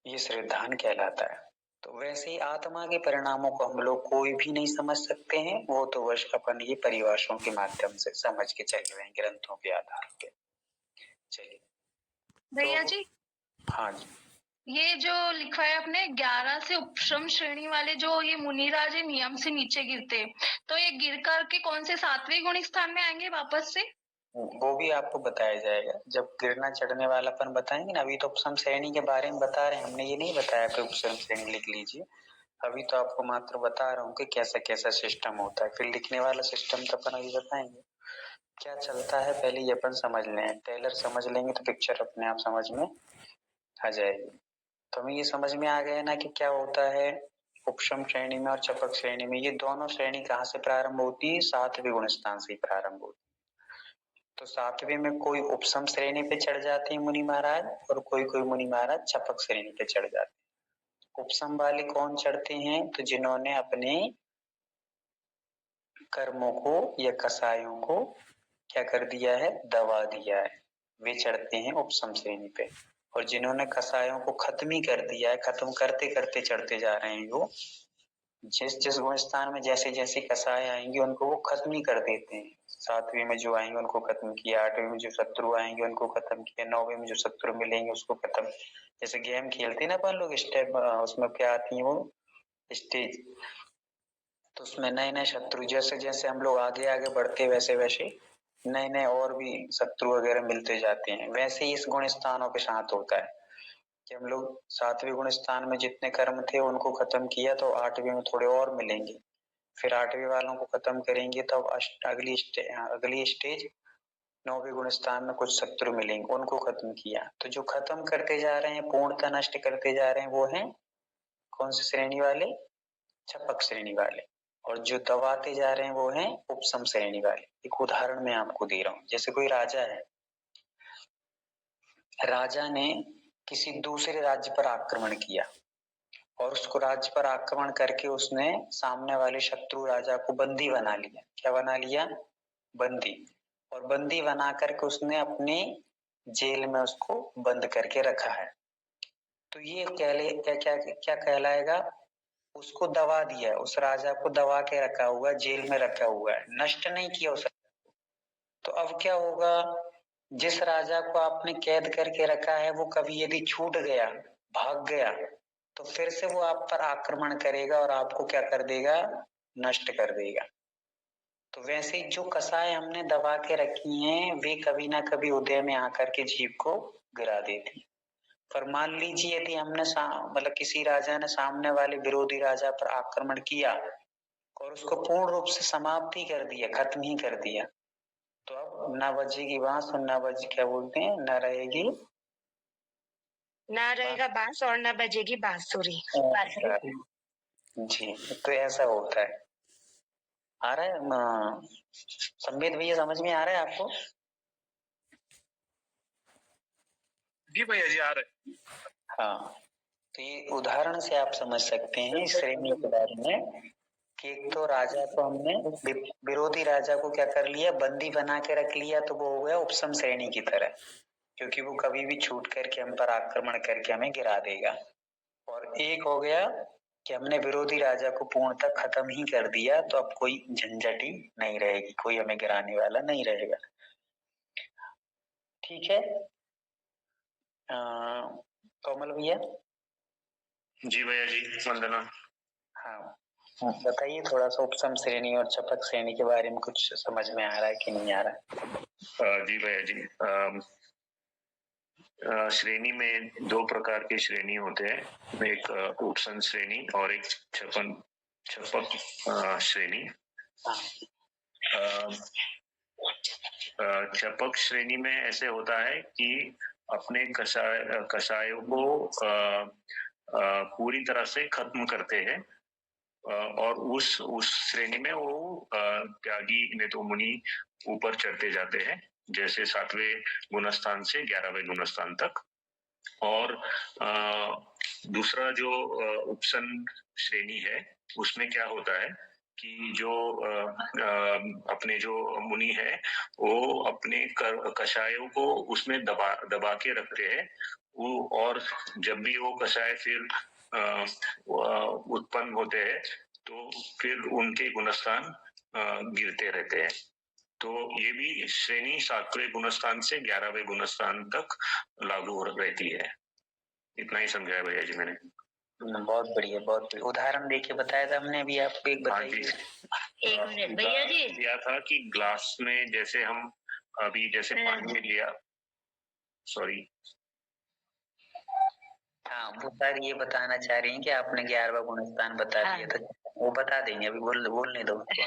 ये श्रद्धान कहलाता है। तो वैसे ही आत्मा के परिणामों को हम लोग कोई भी नहीं समझ सकते हैं, वो तो वर्ष अपन ये परिभाषाओं के माध्यम से समझ के चल रहे हैं, ग्रंथों के आधार पे। चलिए भैया जी, हाँ जी, ये जो लिखा है आपने 11 से उपशम श्रेणी वाले जो ये मुनिराज नियम से नीचे गिरते, तो ये गिर करके कौन से 7वें गुण स्थान में आएंगे वापस से? वो भी आपको बताया जाएगा जब गिरना चढ़ने वाला अपन बताएंगे ना। अभी तो उपशम श्रेणी के बारे में बता रहे हैं, हमने ये नहीं बताया कि उपशम श्रेणी लिख लीजिए, अभी तो आपको मात्र बता रहा हूँ कि कैसा कैसा सिस्टम होता है। फिर लिखने वाला सिस्टम तो अपन अभी बताएंगे क्या चलता है, पहले ये अपन समझ लें। टेलर समझ लेंगे तो पिक्चर अपने आप समझ में आ जाएगी। तो हमें ये समझ में आ गया ना कि क्या होता है उपशम श्रेणी में और चपक श्रेणी में। ये दोनों श्रेणी कहाँ से प्रारंभ होती है? 7वें गुण स्थान से प्रारंभ होती है। तो 7वें में कोई उपशम श्रेणी पे चढ़ जाते हैं मुनि महाराज, और कोई कोई मुनि महाराज चपक श्रेणी पे चढ़ जाते हैं। उपशम वाले कौन चढ़ते हैं? तो जिन्होंने अपने कर्मों को या कसायों को क्या कर दिया है? दबा दिया है, वे चढ़ते हैं उपशम श्रेणी पे। और जिन्होंने कसायों को खत्म ही कर दिया है, खत्म करते करते चढ़ते जा रहे हैं, वो जिस जिस गुण स्थान में जैसे जैसे कसाय आएंगे उनको वो खत्म ही कर देते हैं। 7वें में जो आएंगे उनको खत्म किया, 8वें में जो शत्रु आएंगे उनको खत्म किया, 9वें में जो शत्रु मिलेंगे उसको खत्म। जैसे गेम खेलते हैं ना अपन लोग, स्टेप उसमें क्या आती है वो स्टेज, तो उसमें नए नए शत्रु जैसे जैसे हम लोग आगे आगे बढ़ते वैसे वैसे नए नए और भी शत्रु वगैरह मिलते जाते हैं। वैसे ही इस गुण स्थानों के साथ होता है कि हम लोग 7वें गुण स्थान में जितने कर्म थे उनको खत्म किया तो 8वें में थोड़े और मिलेंगे, फिर 8वें वालों को खत्म करेंगे तो अगली स्टेज 9वें गुण स्थान में कुछ शत्रु मिलेंगे, उनको खत्म किया। तो जो खत्म करते जा रहे हैं, पूर्णतः नष्ट करते जा रहे हैं, वो हैं कौन सी श्रेणी वाले? चपक श्रेणी वाले। और जो दबाते जा रहे हैं वो हैं उपशम श्रेणी वाले। एक उदाहरण मैं आपको दे रहा हूँ, जैसे कोई राजा है, राजा ने किसी दूसरे राज्य पर आक्रमण किया और उसको राज्य पर आक्रमण करके उसने सामने वाले शत्रु राजा को बंदी बना लिया। क्या बना लिया? बंदी। और बंदी बना करके उसने अपने जेल में उसको बंद करके रखा है। तो ये क्या कहलाएगा? उसको दबा दिया, उस राजा को दबा के रखा हुआ, जेल में रखा हुआ है, नष्ट नहीं किया उस राजा को। तो अब क्या होगा? जिस राजा को आपने कैद करके रखा है वो कभी यदि छूट गया, भाग गया, तो फिर से वो आप पर आक्रमण करेगा और आपको क्या कर देगा? नष्ट कर देगा। तो वैसे ही जो कसाय हमने दबा के रखी हैं वे कभी ना कभी उदय में आकर के जीव को गिरा देती। पर मान लीजिए यदि हमने मतलब किसी राजा ने सामने वाले विरोधी राजा पर आक्रमण किया और उसको पूर्ण रूप से समाप्त ही कर दिया, खत्म ही कर दिया, तो अब न बजेगी बांस और न बज क्या बोलते हैं, न रहेगी, ना रहेगा बांस और न बजेगी बांसुरी। जी। तो ऐसा होता है। आ रहा है संबित भैया, समझ में आ रहा है आपको? जी भैया जी आ रहे। हाँ, तो ये उदाहरण से आप समझ सकते हैं इस श्रेणी के बारे में कि एक तो राजा को हमने विरोधी राजा को क्या कर लिया? बंदी बना के रख लिया, तो वो हो गया उपशम श्रेणी की तरह, क्योंकि वो कभी भी छूट करके हम पर आक्रमण करके हमें गिरा देगा। और एक हो गया कि हमने विरोधी राजा को पूर्णतः खत्म ही कर दिया, तो अब कोई झंझट ही नहीं रहेगी, कोई हमें गिराने वाला नहीं रहेगा। ठीक है, कोमल भैया। जी भैया जी, वंदना। हाँ, बताइए थोड़ा सा उपसम श्रेणी और छपक श्रेणी के बारे में कुछ समझ में आ रहा है कि नहीं आ रहा? जी भैया जी, श्रेणी में दो प्रकार की श्रेणी होते हैं, एक उपसन श्रेणी और एक छपक श्रेणी। छपक श्रेणी में ऐसे होता है कि अपने कषायों को पूरी तरह से खत्म करते हैं, और उस श्रेणी में वो त्यागी नेतो मुनि ऊपर चढ़ते जाते हैं, जैसे 7वें गुणस्थान से 11वें गुणस्थान तक। और दूसरा जो उपसन श्रेणी है, उसमें क्या होता है कि जो अपने जो मुनि है वो अपने कषायों को उसमें दबा के रखते हैं, वो, और जब भी वो कषाय फिर उत्पन्न होते हैं तो फिर उनके गुणस्थान गिरते रहते हैं। तो ये भी श्रेणी 7वें गुणस्थान से 11वें गुणस्थान तक लागू रहती है। इतना ही समझाया भैया जी मैंने। बहुत बढ़िया, बहुत बढ़िया। उदाहरण देके बताया था हमने अभी आपको, एक बताइए। एक मिनट भैया जी, दिया था कि ग्लास में जैसे हम अभी जैसे पानी में लिया, सॉरी। हाँ, वो सर ये बताना चाह रही हैं कि आपने 11वां गुणस्थान बता दिया था, वो बता देंगे, अभी बोलने दो। तो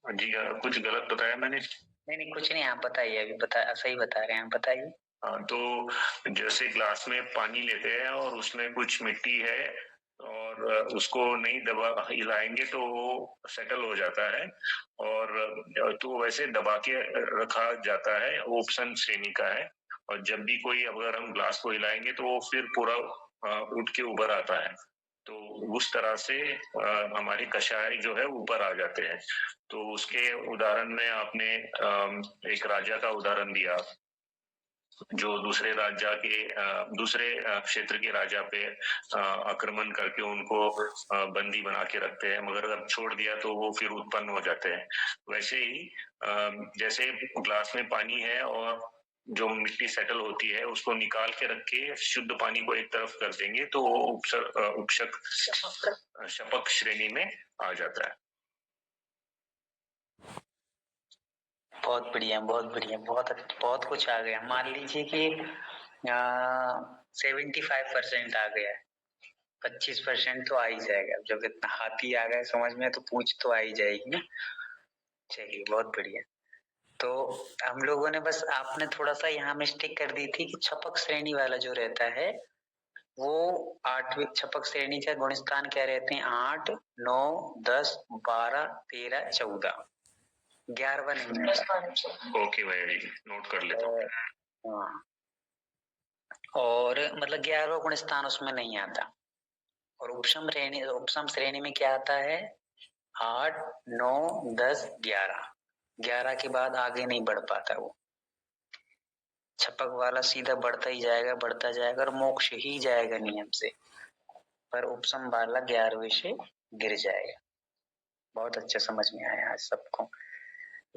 हाँ, जी कुछ गलत बताया मैंने? नहीं, कुछ नहीं, आप बताइए, अभी सही बता रहे हैं, आप बताइए। हाँ, तो जैसे ग्लास में पानी लेते हैं और उसमें कुछ मिट्टी है और उसको नहीं दबा हिलाएंगे तो वो सेटल हो जाता है, और तो वैसे दबा के रखा जाता है, वो उपसन श्रेणी का है। और जब भी कोई अगर हम ग्लास को हिलाएंगे तो वो फिर पूरा उठ के ऊपर आता है। तो उस तरह से हमारे कषाय जो है ऊपर आ जाते हैं। तो उसके उदाहरण में आपने एक राजा का उदाहरण दिया, जो दूसरे क्षेत्र के राजा पे आक्रमण करके उनको बंदी बना के रखते हैं, मगर अगर छोड़ दिया तो वो फिर उत्पन्न हो जाते हैं। वैसे ही जैसे ग्लास में पानी है और जो मिट्टी सेटल होती है उसको निकाल के रख के शुद्ध पानी को एक तरफ कर देंगे तो वो शपक श्रेणी में आ जाता है। बहुत बढ़िया, बहुत बढ़िया, बहुत कुछ आ गया। मान लीजिए कि 75% आ गया, 25% तो आ ही जाएगा। जब इतना हाथी आ गया समझ में तो पूछ तो आ ही जाएगी ना। चलिए, बहुत बढ़िया। तो हम लोगों ने बस, आपने थोड़ा सा यहाँ मिस्टेक कर दी थी कि छपक श्रेणी वाला जो रहता है वो 8वीं छपक श्रेणी का गुणस्थान क्या रहते हैं? 8, 9, 10, 12, 13, 14, 11वां नहीं। ओके भैया जी, नोट कर लेता हूँ। हाँ, और मतलब 11वां गुणस्थान उसमें नहीं आता। और उपसम श्रेणी में क्या आता है? 8, 9, 10, 11। 11 के बाद आगे नहीं बढ़ पाता वो। छपक वाला सीधा बढ़ता ही जाएगा, बढ़ता जाएगा और मोक्ष ही जाएगा नियम से, पर उपसम वाला 11वें से गिर जाएगा। बहुत अच्छा समझ में आया आज सबको,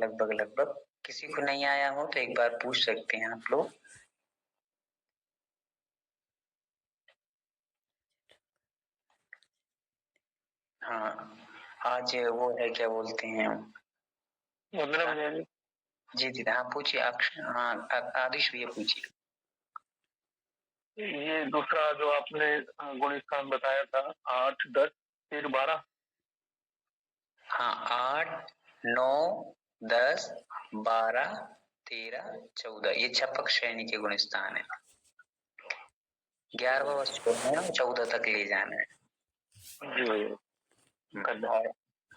लगभग। किसी को नहीं आया हो तो एक बार पूछ सकते हैं आप लोग। हाँ, आज वो है, क्या बोलते हैं, जी जी हाँ, पूछिए। हाँ, आदिश भैया पूछिए। ये दूसरा जो आपने गुणस्थान बताया था, 8, 10, फिर 12। हाँ, 8, 9, 10, 12, 13, 14, ये छपक श्रेणी के गुणस्थान है। 11वां बस छोड़ना है, 14 तक ले जाना है। और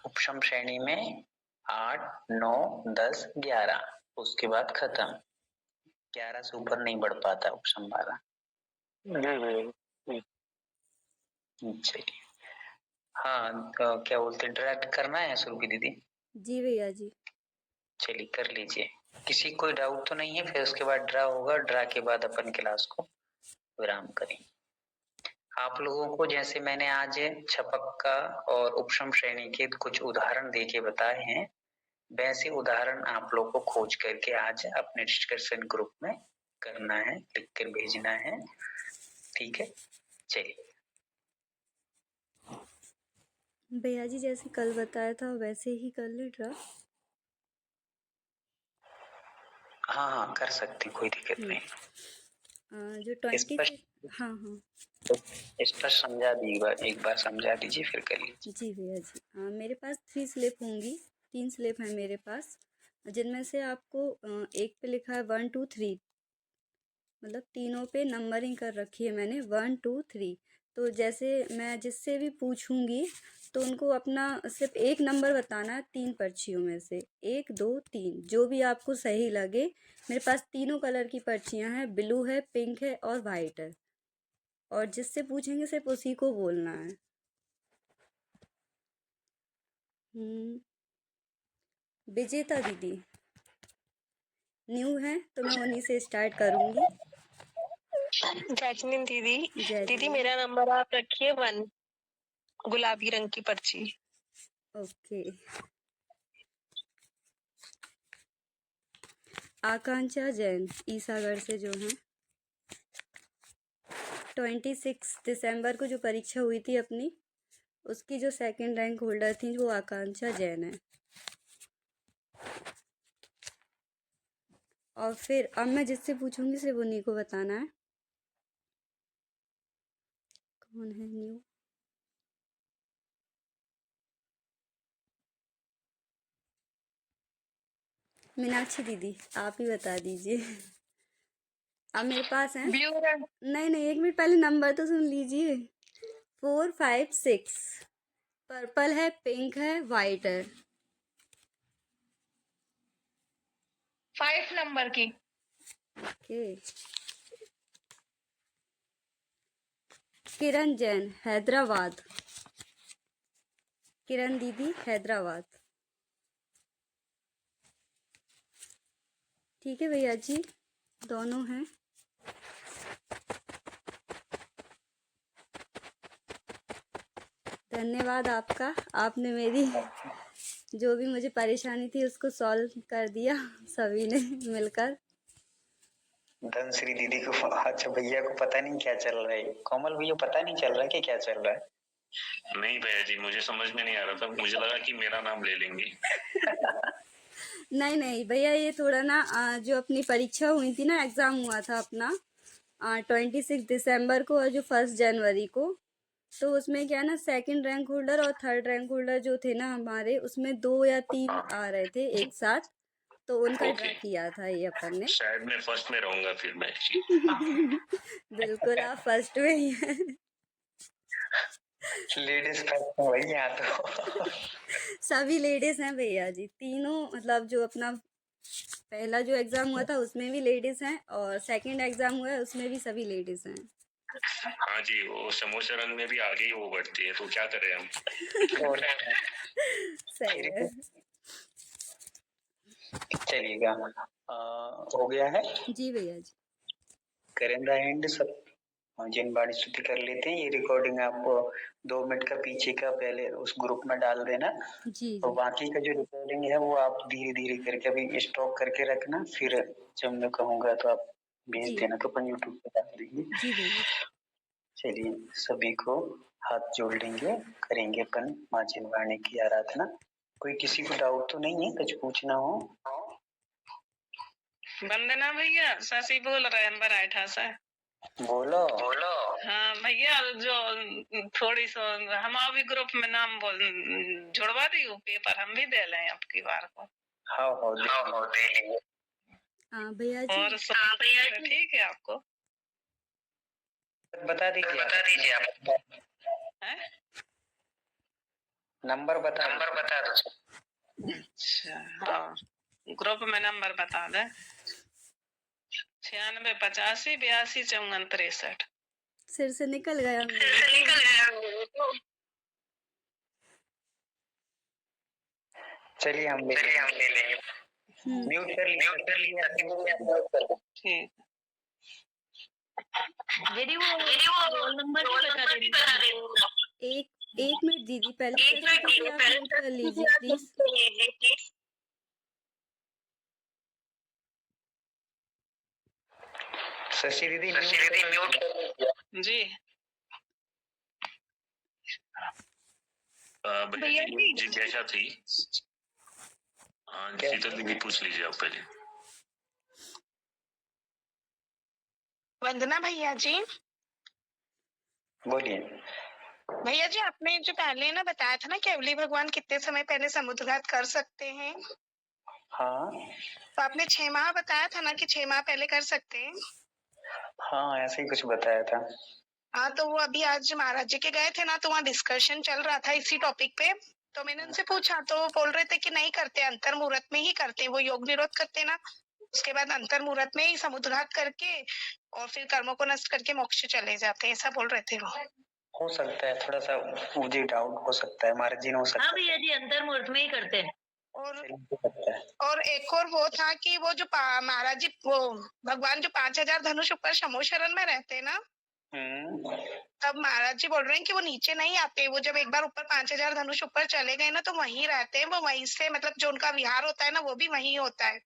उपशम श्रेणी में 8, 9, 10, 11, उसके बाद खत्म। 11 से ऊपर नहीं बढ़ पाता उपशम वाला। चलिए, हाँ, तो क्या बोलते, डायरेक्ट करना है सुरभि दीदी? जी भैया जी। चलिए, कर लीजिए। किसी कोई डाउट तो नहीं है? फिर उसके बाद ड्रा होगा, ड्रा के बाद अपन क्लास को विराम करेंगे। आप लोगों को जैसे मैंने आज छपक का और उपशम श्रेणी के कुछ उदाहरण देके बताए हैं, वैसे उदाहरण आप लोग को खोज करके आज अपने डिस्कशन ग्रुप में करना है, लिख कर भेजना है। ठीक है, चलिए। भैया जी जैसे कल बताया था वैसे ही कर ले ड्रा। हाँ हाँ, कर सकते, कोई दिक्कत नहीं। जो 26। हाँ हाँ स्पष्ट समझा दी, एक बार समझा दीजिए फिर कर लीजिए। जी भैया जी। मेरे पास 3 स्लिप होंगी, 3 स्लिप हैं मेरे पास, जिनमें से आपको एक पे लिखा है 1 2 3, मतलब तीनों पे नंबरिंग कर रखी है मैंने 1 2 3। तो जैसे मैं जिससे भी पूछूंगी तो उनको अपना सिर्फ एक नंबर बताना है 3 पर्चियों में से, 1 2 3 जो भी आपको सही लगे। मेरे पास तीनों कलर की पर्चियां हैं, ब्लू है, पिंक है और वाइट है, और जिससे पूछेंगे सिर्फ उसी को बोलना है। विजेता दीदी न्यू है तो मैं उन्हीं से स्टार्ट करूंगी। जैस्मिन दीदी। जय दीदी जी। मेरा नंबर आप रखिए 1, गुलाबी रंग की पर्ची। ओके। आकांक्षा जैन ईसागढ़ से जो हैं, 26 दिसंबर को जो परीक्षा हुई थी अपनी, उसकी जो सेकंड रैंक होल्डर थी वो आकांक्षा जैन है। और फिर अब मैं जिससे पूछूंगी सिर्फ उन्हीं को बताना है। कौन है न्यू? मीनाक्षी दीदी आप ही बता दीजिए। अब मेरे पास है, नहीं नहीं एक मिनट पहले नंबर तो सुन लीजिए। 4 5 6, पर्पल है, पिंक है, वाइट है। 5 नंबर की। ओके। किरण जैन हैदराबाद, किरण दीदी हैदराबाद। ठीक है भैया जी, दोनों हैं। धन्यवाद आपका, आपने मेरी जो भी मुझे परेशानी थी उसको सॉल्व कर दिया सभी ने मिलकर। धनश्री दीदी को, अच्छा भैया को पता नहीं क्या चल रहा है, कोमल भैया पता नहीं चल रहा है कि क्या चल रहा है। नहीं भैया जी, मुझे समझ में नहीं आ रहा था, मुझे लगा कि मेरा नाम ले लेंगे। नहीं नहीं भैया, ये थोड़ा ना जो अपनी परीक्षा हुई थी ना, एग्ज़ाम हुआ था अपना 26 दिसंबर को और जो 1 जनवरी को, तो उसमें क्या ना सेकंड रैंक होल्डर और थर्ड रैंक होल्डर जो थे ना हमारे, उसमें 2 या 3 आ रहे थे एक साथ, तो उनका ड्रा किया था ये अपन ने। शायद मैं फर्स्ट में रहूंगा फिर मैं। बिल्कुल आप फर्स्ट में ही हैं। लेडीज फर्स्ट में वही यहाँ तो। सभी लेडीज हैं भैया जी, तीनों, मतलब जो अपना पहला जो एग्जाम हुआ था उसमें भी लेडीज हैं, और सेकंड एग्जाम हुआ है उसमें भी सभी लेडीज हैं। हाँ जी, वो समोसा रंग में भी आगे ही वो बढ़ती है, तो क्या करें हम। सही है। चलिएगा, हो गया है जी भैया जी। करेंगे एंड सब, जिन बाणी स्तुति कर लेते हैं। ये रिकॉर्डिंग आप 2 मिनट का पीछे का पहले उस ग्रुप में डाल देना। जी और बाकी का जो रिकॉर्डिंग है वो आप धीरे धीरे करके अभी स्टॉक करके रखना, फिर जब मैं कहूँगा तो आप भेज देना, तो अपन यूट्यूब पे डाल देंगे। जी भैया। चलिए, सभी को हाथ जोड़ लेंगे, करेंगे अपन माँ जिनवाणी की आराधना। कोई किसी को डाउट तो नहीं है, कुछ पूछना हो? वंदना भैया, शशि बोल रहे हैं बराइठा से। बोलो। हाँ भैया, जो थोड़ी सो हम अभी ग्रुप में नाम बोल जुड़वा दी पेपर, हम भी दे लें अब की बार को। हाँ दे लेंगे। भैया जी। और ठीक है आपको बता दीजिए आप। नंबर बता दो। अच्छा हाँ, ग्रुप में नंबर बता दे। 96 85 82 54 63। सिर से निकल गया। चलिए हम ले लेंगे। म्यूट कर लीजिए। ठीक। दीदी वो रोल नंबर भी बता दे। एक मिनट दीदी, पहले आप म्यूट कर लीजिए प्लीज। शशि दीदी म्यूट जी भैया जी जिज्ञासा थी। हाँ शीतल दीदी पूछ लीजिए आप पहले। वंदना भैया जी, बोलिए। भैया जी आपने जो पहले ना बताया था ना कि अवली भगवान कितने समय पहले समुद्रघात कर सकते हैं, हाँ तो आपने 6 माह बताया था ना कि 6 माह पहले कर सकते हैं। हाँ ऐसे ही कुछ बताया था। हाँ, तो वो अभी आज महाराज जी के गए थे ना, तो वहाँ डिस्कशन चल रहा था इसी टॉपिक पे। तो मैंने उनसे पूछा तो वो बोल रहे थे कि नहीं करते, अंतर मुहूर्त में ही करते, वो योग निरोध करते ना, उसके बाद अंतर मुहूर्त में ही समुद्रघात करके और फिर कर्मों को नष्ट करके मोक्ष चले जाते हैं, ऐसा बोल रहे थे वो। हो सकता है, थोड़ा सा मुझे डाउट हो सकता है, महाराज जी ने हो सकता हाँ भैया जी अंतर मुहूर्त में ही करते हैं। और एक और वो था कि वो जो महाराज जी, वो भगवान जो 5000 धनुष ऊपर शमोशरण में रहते हैं ना, तब महाराज जी बोल रहे हैं कि वो नीचे नहीं आते, वो जब एक बार ऊपर 5000 धनुष ऊपर चले गए ना, तो वहीं रहते हैं वो, वहीं से मतलब जो उनका विहार होता है ना वो भी वहीं होता है,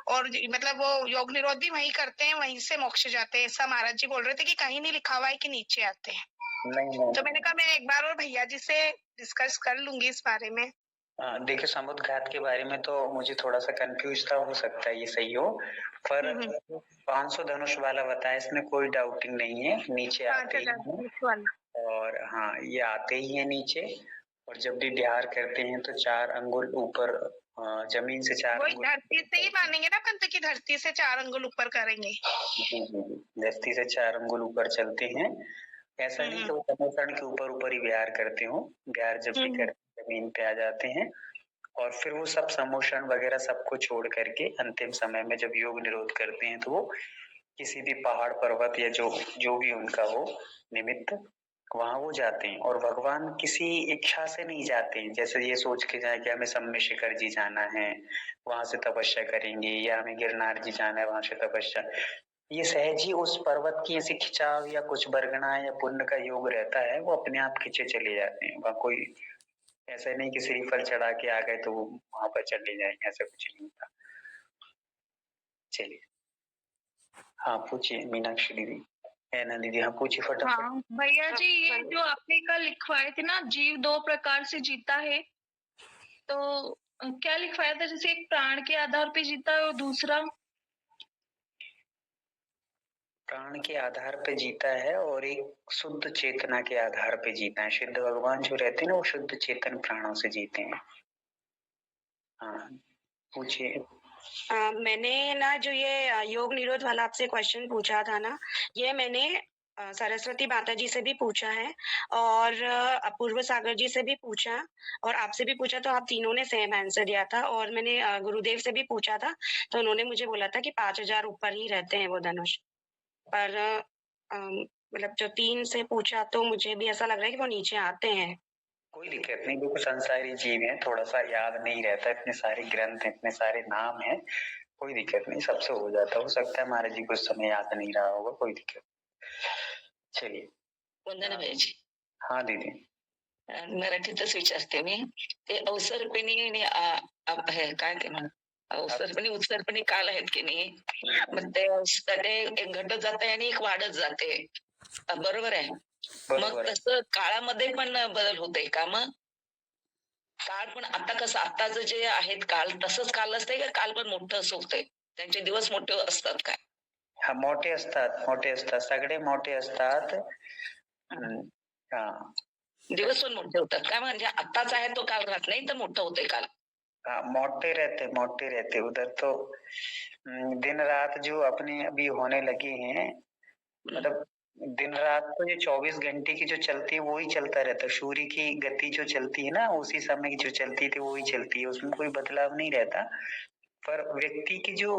और मतलब वो योग निरोध भी वहीं करते हैं, वहीं से मोक्ष जाते हैं, ऐसा महाराज जी बोल रहे थे कि कहीं नहीं लिखा हुआ है कि नीचे आते हैं। तो मैंने कहा मैं एक बार और भैया जी से डिस्कस कर लूंगी इस बारे में। देखिए समुद्रघात के बारे में तो मुझे थोड़ा सा कंफ्यूज था, हो सकता है ये सही हो, पर 500 धनुष वाला बताया, इसमें कोई डाउटिंग नहीं है, नीचे आते ही हैं। और हाँ ये आते ही है नीचे, और जब भी बिहार करते हैं तो 4 अंगुल ऊपर जमीन से 4 अंगुल, धरती से ही मानेंगे ना पंत की, धरती से 4 अंगुल ऊपर करेंगे। धरती से 4 अंगुल ऊपर चलते हैं। ऐसा नहीं कि वो समुद्र के ऊपर ऊपर ही बिहार करते हो, बिहार जब भी करते जमीन पे आ जाते हैं, और फिर वो सब समोषण वगैरह सबको छोड़ करके अंतिम समय में जब योग निरोध करते हैं तो वो किसी भी पहाड़ पर्वत या जो भी उनका हो निमित्त, वहां वो जाते हैं। और भगवान किसी इच्छा से नहीं जाते हैं, जैसे ये सोच के जाए कि हमें सम्य शिखर जी जाना है वहां से तपस्या करेंगे, या हमें गिरनार जी जाना है वहां से तपस्या, ये सहज ही उस पर्वत की ऐसी खिंचाव या कुछ बरगना या पुण्य का योग रहता है, वो अपने आप खींचे चले जाते हैं। वहाँ कोई ऐसा नहीं कि श्रीफल चढ़ा के आ गए तो वो वहां पर चले जाएंगे, ऐसा कुछ नहीं था। चलिए हाँ पूछिए मीनाक्षी दीदी, है ना दीदी, हाँ पूछिए फटाफट। हाँ भैया जी, ये जो आपने कल लिखवाए थे ना, जीव 2 प्रकार से जीता है, तो क्या लिखवाया था? जैसे एक प्राण के आधार पे जीता है और दूसरा प्राण के आधार पे जीता है और एक शुद्ध चेतना के आधार पे जीता है। सिद्ध भगवान जो रहते हैं ना वो शुद्ध चेतन प्राणों से जीते हैं। हाँ पूछिए। मैंने ना जो ये योग निरोध वाला आपसे क्वेश्चन पूछा था ना, ये मैंने सरस्वती माता जी से भी पूछा है और अपूर्व सागर जी से भी पूछा और आपसे भी पूछा, तो आप तीनों ने सेम आंसर दिया था। और मैंने गुरुदेव से भी पूछा था तो उन्होंने मुझे बोला था कि 5000 ऊपर ही रहते हैं वो धनुष। पर मतलब जो 3 से पूछा तो मुझे भी ऐसा लग रहा है कि वो नीचे आते हैं। कोई दिक्कत नहीं, देखो संसारी जीव है, थोड़ा सा याद नहीं रहता, इतने सारे ग्रंथ इतने सारे नाम है, कोई दिक्कत नहीं, सबसे हो जाता। हो सकता है महाराज जी को उस समय याद नहीं रहा होगा, कोई दिक्कत। चलिए वंदना भैयाजी. हाँ दीदी. मराठीतच विचारते मी. ते अवसरपणी काय ते म्हणा, अवसरपणी उत्सरपणी काल आहेत की नाही, मग ते एक घटत जाते आणि एक वाढत जाते, बरोबर आहे. मग तसं काळामध्ये पण बदल होते का? मग काळ पण आता कसं, आताच जे आहेत काल तसंच काल असते का काल पण मोठं असं होतंय, त्यांचे दिवस मोठे असतात काय? हा मोठे असतात, सगळे मोठे असतात. दिवस पण मोठे होतात काय? म्हणजे आताच आहे तो काल राहत नाही तर मोठं होतंय काल. हाँ मोटे रहते उधर तो दिन रात जो अपने अभी होने लगे हैं, मतलब दिन रात तो ये 24 घंटे की जो चलती है वो ही चलता रहता है। सूर्य की गति जो चलती है ना उसी समय की जो चलती थी वो ही चलती है, उसमें कोई बदलाव नहीं रहता। पर व्यक्ति की जो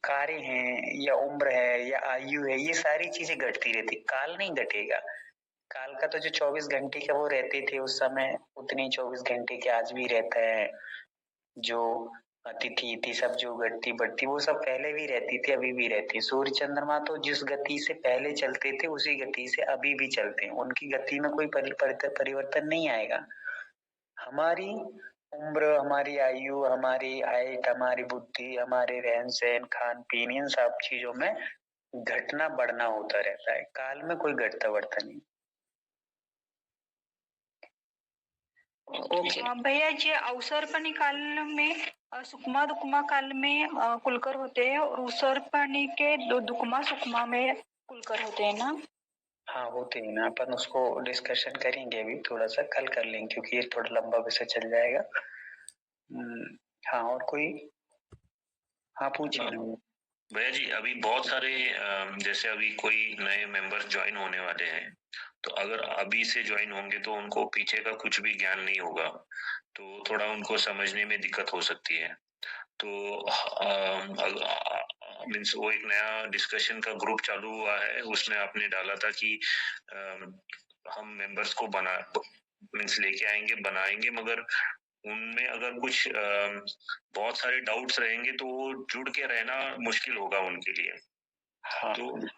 कार्य हैं या उम्र है या आयु है, ये सारी चीजें घटती रहती, काल नहीं घटेगा। काल का तो जो 24 घंटे का वो रहते थे उस समय, उतनी 24 घंटे के आज भी रहता है। जो तिथि थी सब जो घटती बढ़ती वो सब पहले भी रहती थी, अभी भी रहती है। सूर्य चंद्रमा तो जिस गति से पहले चलते थे उसी गति से अभी भी चलते हैं, उनकी गति में कोई परिवर्तन नहीं आएगा। हमारी उम्र, हमारी आयु, हमारी हाइट, हमारी बुद्धि, हमारे रहन सहन, खान पीन, इन सब चीजों में घटना बढ़ना होता रहता है। काल में कोई घटता बढ़ता नहीं। ओके। भैया जी अवसर्पणी काल में सुकमा दुकमा काल में कुलकर होते हैं और उसर्पणी के दुकमा सुकमा में कुलकर होते हैं ना? हाँ होते हैं ना, अपन उसको डिस्कशन करेंगे अभी, थोड़ा सा कल कर लेंगे क्योंकि ये थोड़ा लंबा विषय चल जाएगा। हाँ और कोई? हाँ पूछिए। भैया जी अभी बहुत सारे जैसे अभी कोई नए मेंबर्स ज्वाइन होने वाले हैं, तो अगर अभी से ज्वाइन होंगे तो उनको पीछे का कुछ भी ज्ञान नहीं होगा, तो थोड़ा उनको समझने में दिक्कत हो सकती है। तो मीन्स वो एक नया डिस्कशन का ग्रुप चालू हुआ है, उसमें आपने डाला था कि हम मेंबर्स को मीन्स लेके आएंगे, बनाएंगे, मगर उनमें अगर कुछ बहुत सारे डाउट्स रहेंगे तो वो जुड़ के रहना मुश्किल होगा उनके लिए। हाँ। तो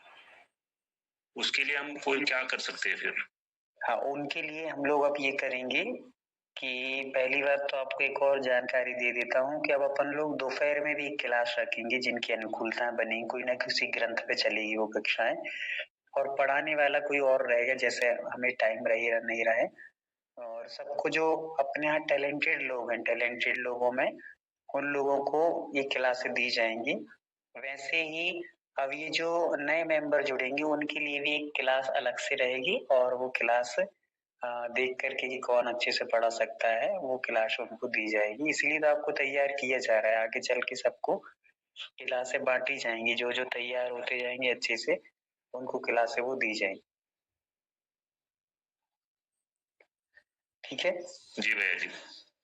उसके लिए हम कोई क्या कर सकते हैं फिर? हाँ उनके लिए हम लोग अब ये करेंगे कि पहली बात तो आपको एक और जानकारी दे देता हूँ कि अब अपन लोग दोपहर में भी एक क्लास रखेंगे जिनकी अनुकूलता बनेगी, कोई ना किसी ग्रंथ पे चलेगी वो कक्षाएं, और पढ़ाने वाला कोई और रहेगा जैसे हमें टाइम रही नहीं रहे। और सबको जो अपने यहाँ टैलेंटेड लोग हैं, टैलेंटेड लोगों में उन लोगों को ये क्लासें दी जाएंगी। वैसे ही अब ये जो नए मेंबर जुड़ेंगे उनके लिए भी एक क्लास अलग से रहेगी, और वो क्लास देख करके कि कौन अच्छे से पढ़ा सकता है वो क्लास उनको दी जाएगी। इसलिए तो आपको तैयार किया जा रहा है, आगे चल के सबको क्लासें बांटी जाएंगी, जो जो तैयार होते जाएंगे अच्छे से उनको क्लासें वो दी जाएंगी। ठीक है जी भैया जी।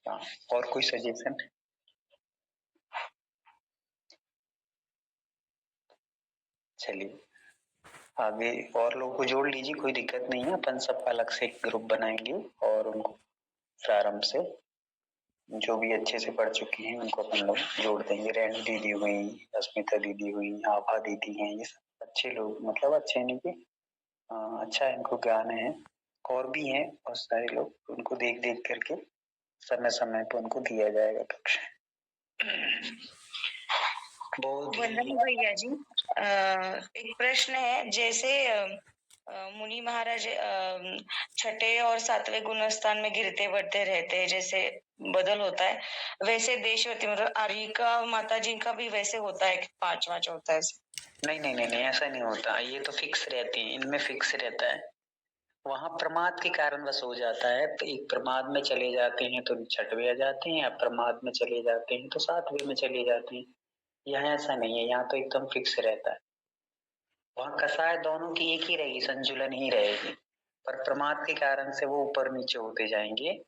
हाँ और कोई सजेशन? चलिए आगे और लोगों को जोड़ लीजिए, कोई दिक्कत नहीं है, अपन सब अलग से एक ग्रुप बनाएंगे और उनको प्रारंभ से जो भी अच्छे से पढ़ चुकी हैं उनको अपन लोग जोड़ देंगे। रेणु दीदी हुई, अस्मिता दीदी हुई, आभा दीदी हैं, ये सब अच्छे लोग, मतलब अच्छे नहीं कि अच्छा इनको ज्ञान है। और भी हैं बहुत सारे लोग, उनको देख देख करके समय समय पर उनको दिया जाएगा कक्षा। वंदना भैया जी एक प्रश्न है, जैसे मुनि महाराज छठे और सातवें गुण स्थान में गिरते बढ़ते रहते हैं, जैसे बदल होता है, वैसे देशवती मतलब आर्यिका माता जी का भी वैसे होता है, पांचवा चौथा ऐसे? नहीं नहीं नहीं नहीं ऐसा नहीं होता, ये तो फिक्स रहती है, इनमें फिक्स रहता है। वहां प्रमाद के कारण बस हो जाता है, तो एक प्रमाद में चले जाते हैं तो छठवें आ जाते हैं, अप्रमाद में चले जाते हैं तो सातवें में चले जाते हैं। यहाँ ऐसा नहीं है, यहाँ तो एकदम फिक्स रहता है। वहाँ कसाय दोनों की एक ही रहेगी, संतुलन ही रहेगी, पर प्रमाद के कारण से वो ऊपर नीचे होते जाएंगे।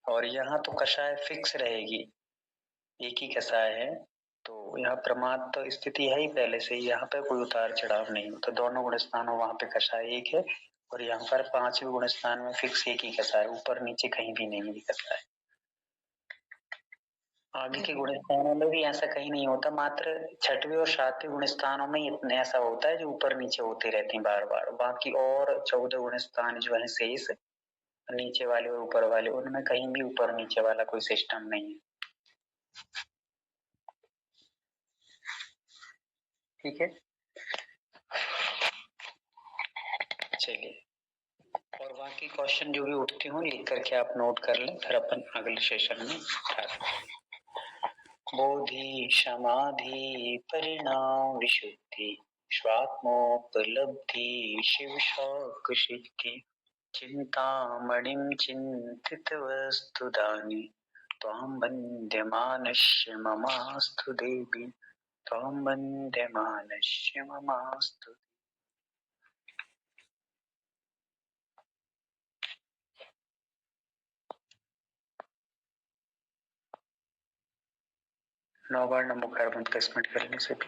और यहाँ तो कषाय फिक्स रहेगी, एक ही कषाय है, तो यहाँ प्रमाद तो स्थिति है ही पहले से, यहाँ पे कोई उतार चढ़ाव नहीं होता। दोनों गुण स्थानों वहां पे कषाय एक है, और यहाँ पर पांचवें गुण स्थान में फिक्स एक ही कषाय, ऊपर नीचे कहीं भी नहीं है कषाय। आगे के गुण स्थानों में भी ऐसा कहीं नहीं होता, मात्र छठवें और सातवें गुण स्थानों में इतना ऐसा होता है जो ऊपर नीचे होते रहते हैं बार बार। बाकी और 14 गुण स्थान जो है शेष नीचे वाले और ऊपर वाले, उनमें कहीं भी ऊपर नीचे वाला कोई सिस्टम नहीं है। ठीक है चलिए, और बाकी क्वेश्चन जो भी उठते हो लिख करके आप नोट कर लें, फिर अपन अगले सेशन में बोधि समाधि परिणाम विशुद्धि स्वात्मोपलब्धि शिव शौक सिद्धि चिंतामणिं चिंतित वस्तु दानी त्वां वन्द्यमानस्य ममास्तु देवी, त्वां वन्द्यमानस्य ममास्तु। नौ बार नमो कार्बन का स्मरण करने से भी